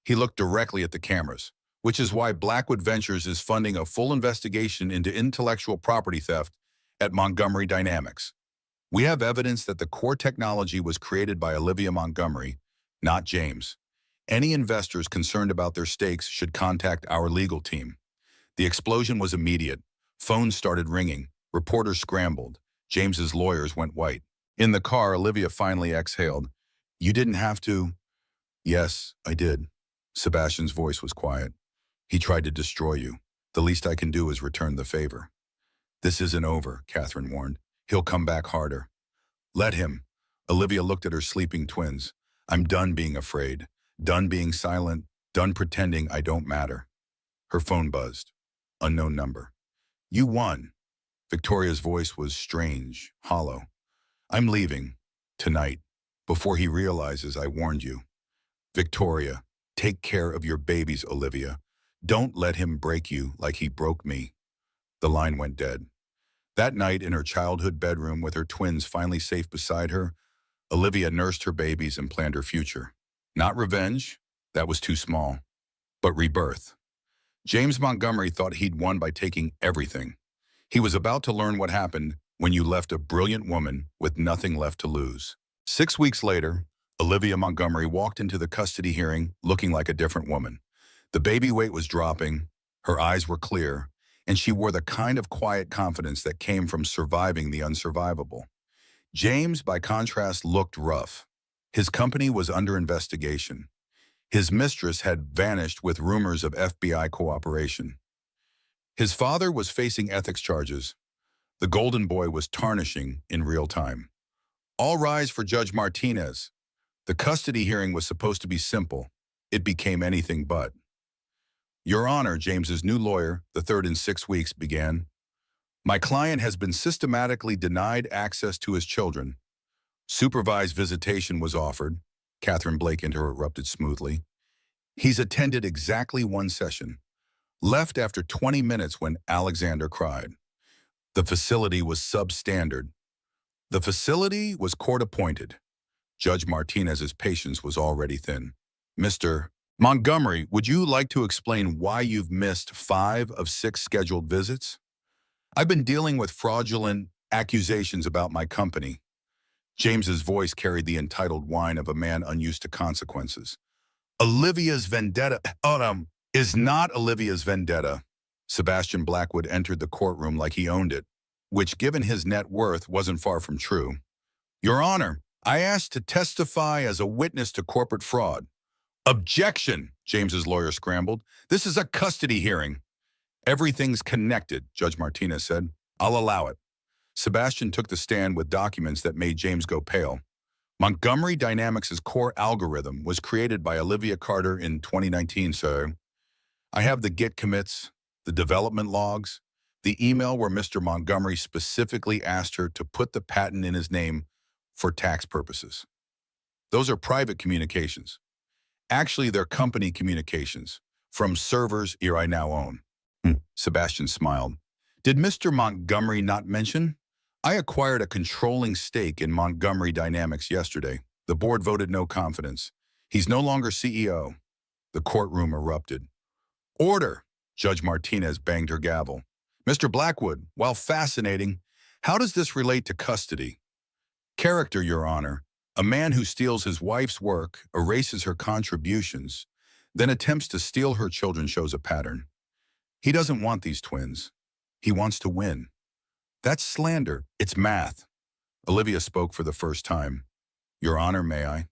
He looked directly at the cameras, which is why Blackwood Ventures is funding a full investigation into intellectual property theft at Montgomery Dynamics. We have evidence that the core technology was created by Olivia Montgomery, not James. Any investors concerned about their stakes should contact our legal team. The explosion was immediate. Phones started ringing. Reporters scrambled. James's lawyers went white. In the car, Olivia finally exhaled. You didn't have to. Yes, I did. Sebastian's voice was quiet. He tried to destroy you. The least I can do is return the favor. This isn't over, Catherine warned. He'll come back harder. Let him. Olivia looked at her sleeping twins. I'm done being afraid. Done being silent. Done pretending I don't matter. Her phone buzzed. Unknown number. You won. Victoria's voice was strange, hollow. I'm leaving. Tonight. Before he realizes I warned you. Victoria, take care of your babies, Olivia. Don't let him break you like he broke me. The line went dead. That night, in her childhood bedroom with her twins finally safe beside her, Olivia nursed her babies and planned her future. Not revenge, that was too small, but rebirth. James Montgomery thought he'd won by taking everything. He was about to learn what happened when you left a brilliant woman with nothing left to lose. 6 weeks later, Olivia Montgomery walked into the custody hearing looking like a different woman. The baby weight was dropping, her eyes were clear, and she wore the kind of quiet confidence that came from surviving the unsurvivable. James, by contrast, looked rough. His company was under investigation. His mistress had vanished with rumors of FBI cooperation. His father was facing ethics charges. The golden boy was tarnishing in real time. All rise for Judge Martinez. The custody hearing was supposed to be simple. It became anything but. Your Honor, James's new lawyer, the third in 6 weeks, began. My client has been systematically denied access to his children. Supervised visitation was offered. Catherine Blake interrupted smoothly. He's attended exactly 1 session. Left after 20 minutes when Alexander cried. The facility was substandard. The facility was court-appointed. Judge Martinez's patience was already thin. Mr. Montgomery, would you like to explain why you've missed 5 of 6 scheduled visits? I've been dealing with fraudulent accusations about my company. James's voice carried the entitled whine of a man unused to consequences. Olivia's vendetta is not Olivia's vendetta. Sebastian Blackwood entered the courtroom like he owned it, which, given his net worth, wasn't far from true. Your Honor, I asked to testify as a witness to corporate fraud. Objection, James's lawyer scrambled. This is a custody hearing. Everything's connected, Judge Martinez said. I'll allow it. Sebastian took the stand with documents that made James go pale. Montgomery Dynamics' core algorithm was created by Olivia Carter in 2019, sir. I have the Git commits, the development logs, the email where Mr. Montgomery specifically asked her to put the patent in his name for tax purposes. Those are private communications. Actually, they're company communications from servers here I now own. Sebastian smiled. Did Mr. Montgomery not mention? I acquired a controlling stake in Montgomery Dynamics yesterday. The board voted no confidence. He's no longer CEO. The courtroom erupted. Order! Judge Martinez banged her gavel. Mr. Blackwood, while fascinating, how does this relate to custody? Character, Your Honor. A man who steals his wife's work, erases her contributions, then attempts to steal her children shows a pattern. He doesn't want these twins. He wants to win. That's slander. It's math. Olivia spoke for the first time. Your Honor, may I?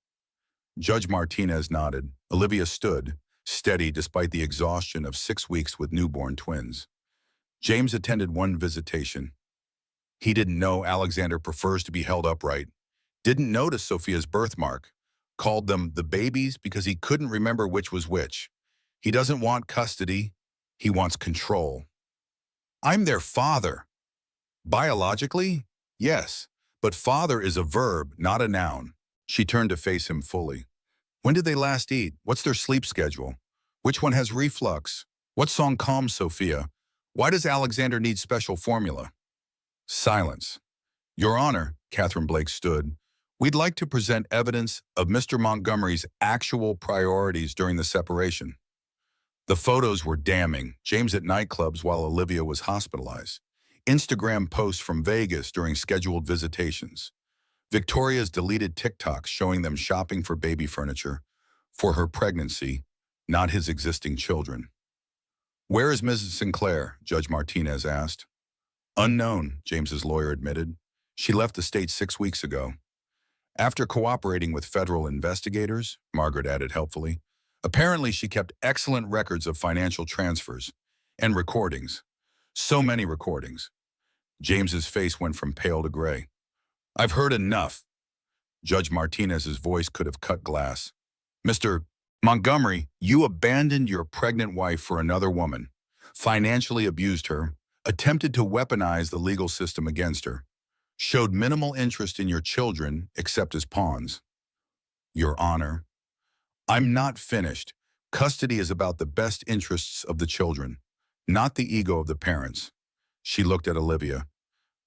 Judge Martinez nodded. Olivia stood, steady despite the exhaustion of 6 weeks with newborn twins. James attended one visitation. He didn't know Alexander prefers to be held upright, didn't notice Sophia's birthmark, called them the babies because he couldn't remember which was which. He doesn't want custody, he wants control. I'm their father. Biologically? Yes, but father is a verb, not a noun. She turned to face him fully. When did they last eat? What's their sleep schedule? Which one has reflux? What song calms Sophia? Why does Alexander need special formula? Silence. Your Honor, Catherine Blake stood, we'd like to present evidence of Mr. Montgomery's actual priorities during the separation. The photos were damning. James at nightclubs while Olivia was hospitalized. Instagram posts from Vegas during scheduled visitations. Victoria's deleted TikToks showing them shopping for baby furniture for her pregnancy, not his existing children. Where is Mrs. Sinclair? Judge Martinez asked. Unknown, James's lawyer admitted. She left the state 6 weeks ago. After cooperating with federal investigators, Margaret added helpfully, apparently she kept excellent records of financial transfers and recordings. So many recordings. James's face went from pale to gray. I've heard enough. Judge Martinez's voice could have cut glass. Mr. Montgomery, you abandoned your pregnant wife for another woman, financially abused her, attempted to weaponize the legal system against her, showed minimal interest in your children except as pawns. Your Honor, I'm not finished. Custody is about the best interests of the children, not the ego of the parents. She looked at Olivia.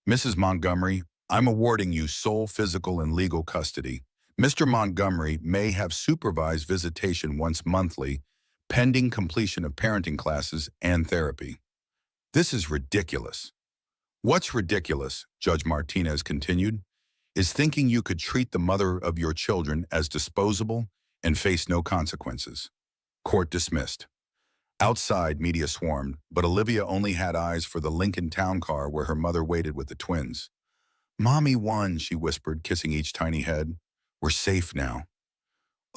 Mrs. Montgomery, I'm awarding you sole physical and legal custody. Mr. Montgomery may have supervised visitation once monthly, pending completion of parenting classes and therapy. This is ridiculous. What's ridiculous, Judge Martinez continued, is thinking you could treat the mother of your children as disposable and face no consequences. Court dismissed. Outside, media swarmed, but Olivia only had eyes for the Lincoln town car where her mother waited with the twins. Mommy won, she whispered, kissing each tiny head. We're safe now.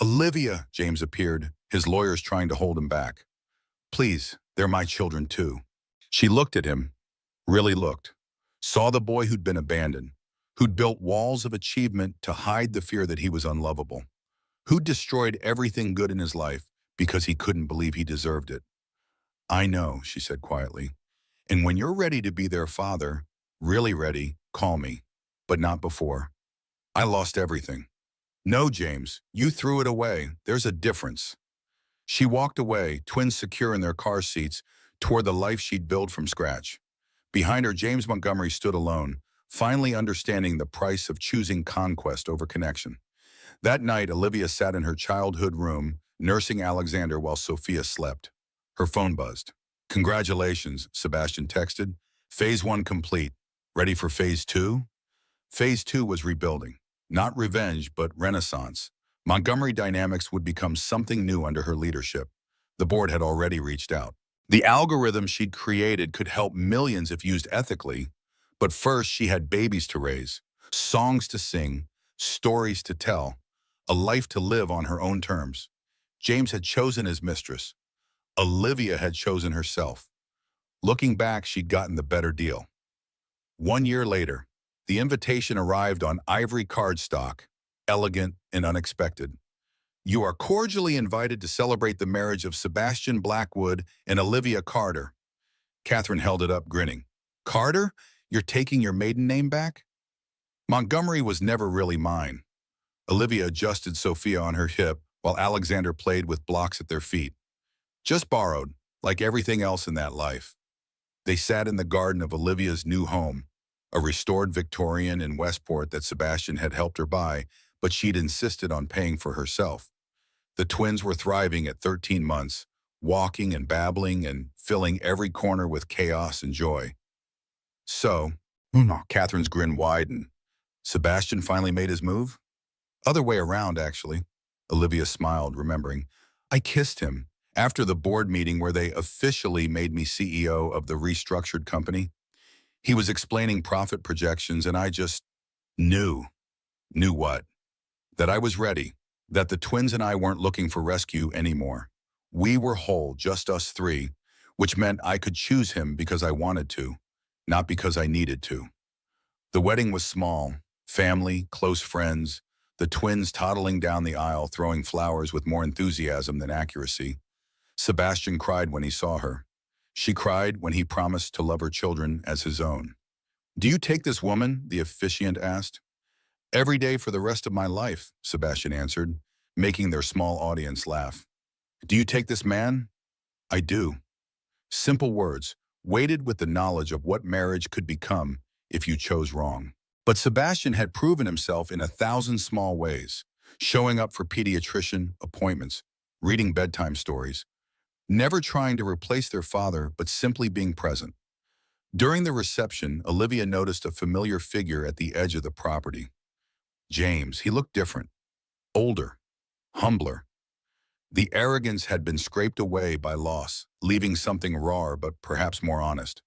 Olivia, James appeared, his lawyers trying to hold him back. Please, they're my children too. She looked at him, really looked, saw the boy who'd been abandoned, who'd built walls of achievement to hide the fear that he was unlovable, who'd destroyed everything good in his life because he couldn't believe he deserved it. I know, she said quietly, and when you're ready to be their father, really ready, call me, but not before. I lost everything. No, James, you threw it away. There's a difference. She walked away, twins secure in their car seats, toward the life she'd built from scratch. Behind her, James Montgomery stood alone, finally understanding the price of choosing conquest over connection. That night, Olivia sat in her childhood room, nursing Alexander while Sophia slept. Her phone buzzed. Congratulations, Sebastian texted. Phase 1 complete. Ready for Phase 2? Phase 2 was rebuilding. Not revenge, but renaissance. Montgomery Dynamics would become something new under her leadership. The board had already reached out. The algorithm she'd created could help millions if used ethically, but first she had babies to raise, songs to sing, stories to tell, a life to live on her own terms. James had chosen his mistress. Olivia had chosen herself. Looking back, she'd gotten the better deal. 1 year later, the invitation arrived on ivory cardstock, elegant and unexpected. You are cordially invited to celebrate the marriage of Sebastian Blackwood and Olivia Carter. Catherine held it up, grinning. Carter? You're taking your maiden name back? Montgomery was never really mine. Olivia adjusted Sophia on her hip while Alexander played with blocks at their feet. Just borrowed, like everything else in that life. They sat in the garden of Olivia's new home, a restored Victorian in Westport that Sebastian had helped her buy, but she'd insisted on paying for herself. The twins were thriving at 13 months, walking and babbling and filling every corner with chaos and joy. So, Catherine's grin widened. Sebastian finally made his move? Other way around, actually. Olivia smiled, remembering. I kissed him, After the board meeting where they officially made me CEO of the restructured company, he was explaining profit projections and I just knew. Knew what? That I was ready. That the twins and I weren't looking for rescue anymore. We were whole, just us three, which meant I could choose him because I wanted to, not because I needed to. The wedding was small, family, close friends, the twins toddling down the aisle throwing flowers with more enthusiasm than accuracy. Sebastian cried when he saw her. She cried when he promised to love her children as his own. "Do you take this woman?" the officiant asked. "Every day for the rest of my life," Sebastian answered, making their small audience laugh. "Do you take this man?" "I do." Simple words, weighted with the knowledge of what marriage could become if you chose wrong. But Sebastian had proven himself in 1,000 small ways, showing up for pediatrician appointments, reading bedtime stories, never trying to replace their father but simply being present. During the reception, Olivia noticed a familiar figure at the edge of the property. James. He looked different, older, humbler. The arrogance had been scraped away by loss, leaving something raw but perhaps more honest.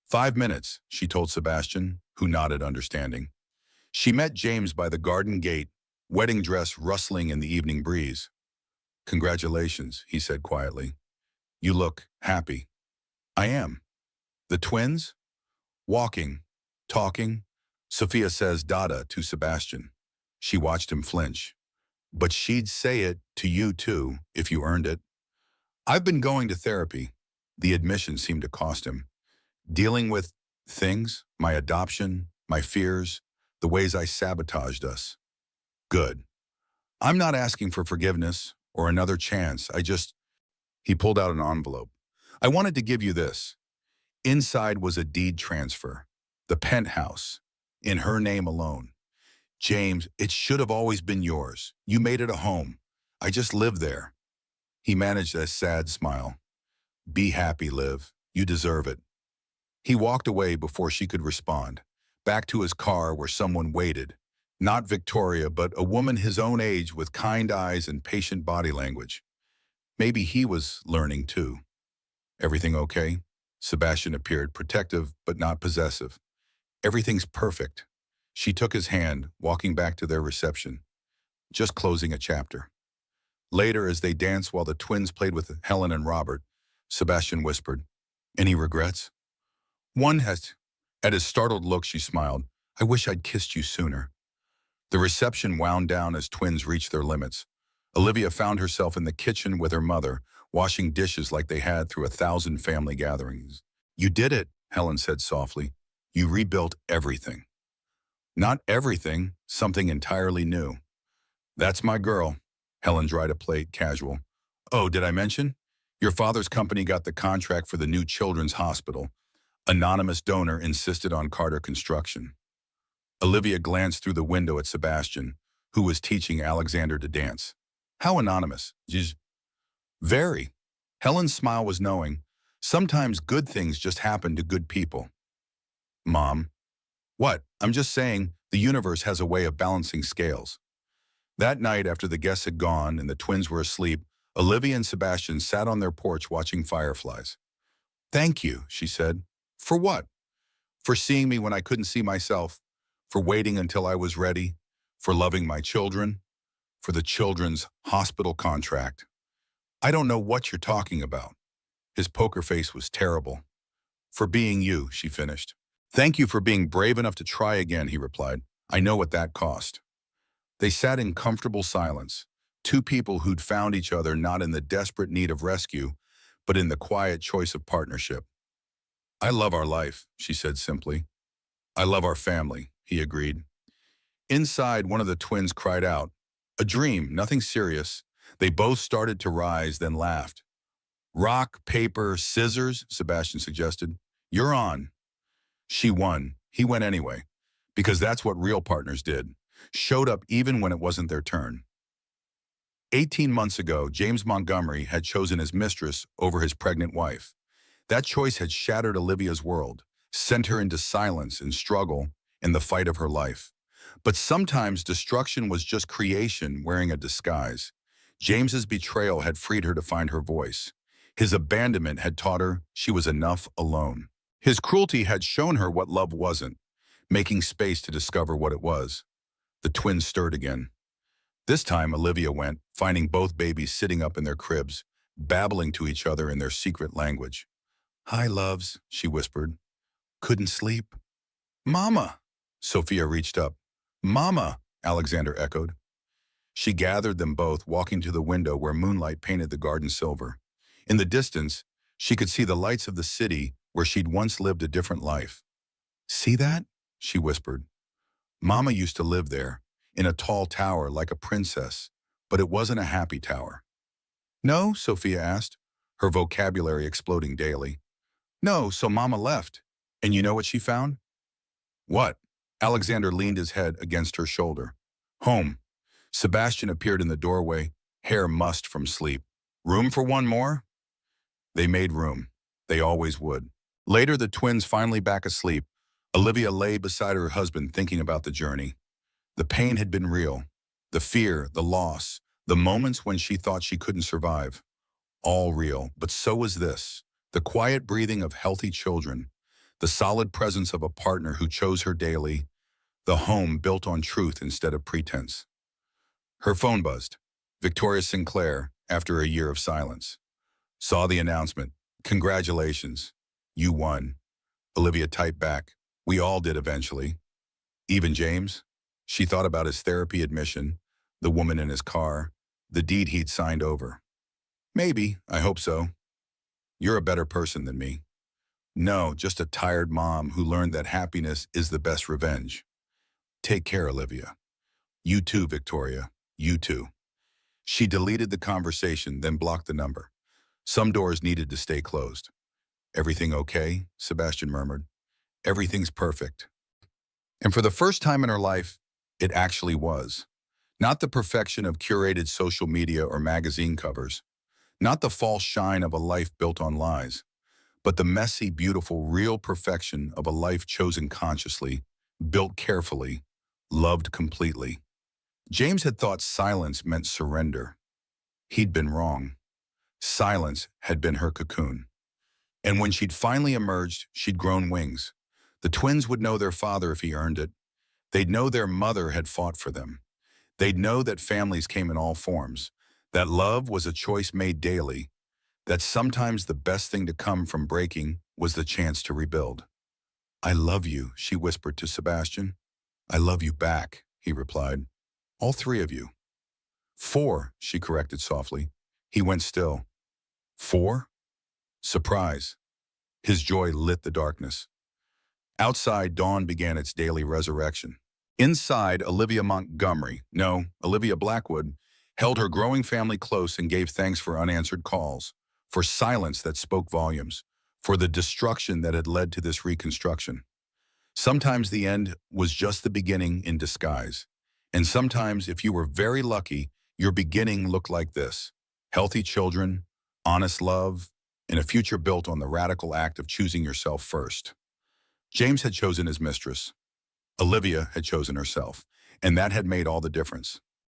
"5 minutes," she told Sebastian, who nodded understanding. She met James by the garden gate, wedding dress rustling in the evening breeze. "Congratulations," he said quietly. "You look happy." "I am." "The twins?" "Walking, talking." Sophia says Dada to Sebastian. She watched him flinch. "But she'd say it to you too, if you earned it." "I've been going to therapy." The admission seemed to cost him. "Dealing with things, my adoption, my fears, the ways I sabotaged us." "Good. I'm not asking for forgiveness or another chance. He pulled out an envelope. "I wanted to give you this." Inside was a deed transfer. The penthouse. In her name alone. "James, it should have always been yours. You made it a home. I just lived there." He managed a sad smile. "Be happy, Liv. You deserve it." He walked away before she could respond, back to his car where someone waited. Not Victoria, but a woman his own age with kind eyes and patient body language. Maybe he was learning too. "Everything okay?" Sebastian appeared, protective but not possessive. "Everything's perfect." She took his hand, walking back to their reception. "Just closing a chapter." Later, as they danced while the twins played with Helen and Robert, Sebastian whispered, "Any regrets?" "One has." At his startled look, she smiled. "I wish I'd kissed you sooner." The reception wound down as twins reached their limits. Olivia found herself in the kitchen with her mother, washing dishes like they had through 1,000 family gatherings. "You did it," Helen said softly. "You rebuilt everything." "Not everything, something entirely new." "That's my girl." Helen dried a plate, casual. "Oh, did I mention? Your father's company got the contract for the new children's hospital. Anonymous donor insisted on Carter construction." Olivia glanced through the window at Sebastian, who was teaching Alexander to dance. "How anonymous?" "Very." Helen's smile was knowing. "Sometimes good things just happen to good people." "Mom." "What? I'm just saying, the universe has a way of balancing scales." That night, after the guests had gone and the twins were asleep, Olivia and Sebastian sat on their porch watching fireflies. "Thank you," she said. "For what?" "For seeing me when I couldn't see myself, for waiting until I was ready, for loving my children, for the children's hospital contract." "I don't know what you're talking about." His poker face was terrible. "For being you," she finished. "Thank you for being brave enough to try again," he replied. "I know what that cost." They sat in comfortable silence, two people who'd found each other not in the desperate need of rescue, but in the quiet choice of partnership. "I love our life," she said simply. "I love our family," he agreed. Inside, one of the twins cried out. A dream, nothing serious. They both started to rise, then laughed. "Rock, paper, scissors," Sebastian suggested. "You're on." She won. He went anyway, because that's what real partners did. Showed up even when it wasn't their turn. 18 months ago, James Montgomery had chosen his mistress over his pregnant wife. That choice had shattered Olivia's world, sent her into silence and struggle in the fight of her life. But sometimes destruction was just creation wearing a disguise. James's betrayal had freed her to find her voice. His abandonment had taught her she was enough alone. His cruelty had shown her what love wasn't, making space to discover what it was. The twins stirred again. This time, Olivia went, finding both babies sitting up in their cribs, babbling to each other in their secret language. "Hi, loves," she whispered. "Couldn't sleep?" "Mama!" Sophia reached up. "Mama!" Alexander echoed. She gathered them both, walking to the window where moonlight painted the garden silver. In the distance, she could see the lights of the city where she'd once lived a different life. "See that?" she whispered. "Mama used to live there, in a tall tower like a princess, but it wasn't a happy tower." "No?" Sophia asked, her vocabulary exploding daily. "No, so Mama left. And you know what she found?" "What?" Alexander leaned his head against her shoulder. "Home." Sebastian appeared in the doorway, hair mussed from sleep. "Room for one more?" They made room. They always would. Later, the twins finally back asleep. Olivia lay beside her husband thinking about the journey. The pain had been real. The fear, the loss, the moments when she thought she couldn't survive. All real, but so was this. The quiet breathing of healthy children. The solid presence of a partner who chose her daily. The home built on truth instead of pretense. Her phone buzzed. Victoria Sinclair, after a year of silence. Saw the announcement. "Congratulations. You won." Olivia typed back. "We all did eventually." Even James? She thought about his therapy admission, the woman in his car, the deed he'd signed over. "Maybe, I hope so. You're a better person than me." "No, just a tired mom who learned that happiness is the best revenge." "Take care, Olivia." "You too, Victoria. You too." She deleted the conversation, then blocked the number. Some doors needed to stay closed. "Everything okay?" Sebastian murmured. "Everything's perfect." And for the first time in her life, it actually was. Not the perfection of curated social media or magazine covers. Not the false shine of a life built on lies. But the messy, beautiful, real perfection of a life chosen consciously, built carefully, loved completely. James had thought silence meant surrender. He'd been wrong. Silence had been her cocoon. And when she'd finally emerged, she'd grown wings. The twins would know their father if he earned it. They'd know their mother had fought for them. They'd know that families came in all forms, that love was a choice made daily, that sometimes the best thing to come from breaking was the chance to rebuild. "I love you," she whispered to Sebastian. "I love you back," he replied. "All three of you." "Four," she corrected softly. He went still. "Four?" Surprise. His joy lit the darkness. Outside, dawn began its daily resurrection. Inside, Olivia Olivia Blackwood, held her growing family close and gave thanks for unanswered calls, for silence that spoke volumes, for the destruction that had led to this reconstruction. Sometimes the end was just the beginning in disguise. And sometimes, if you were very lucky, your beginning looked like this: healthy children, honest love, and a future built on the radical act of choosing yourself first. James had chosen his mistress. Olivia had chosen herself, and that had made all the difference.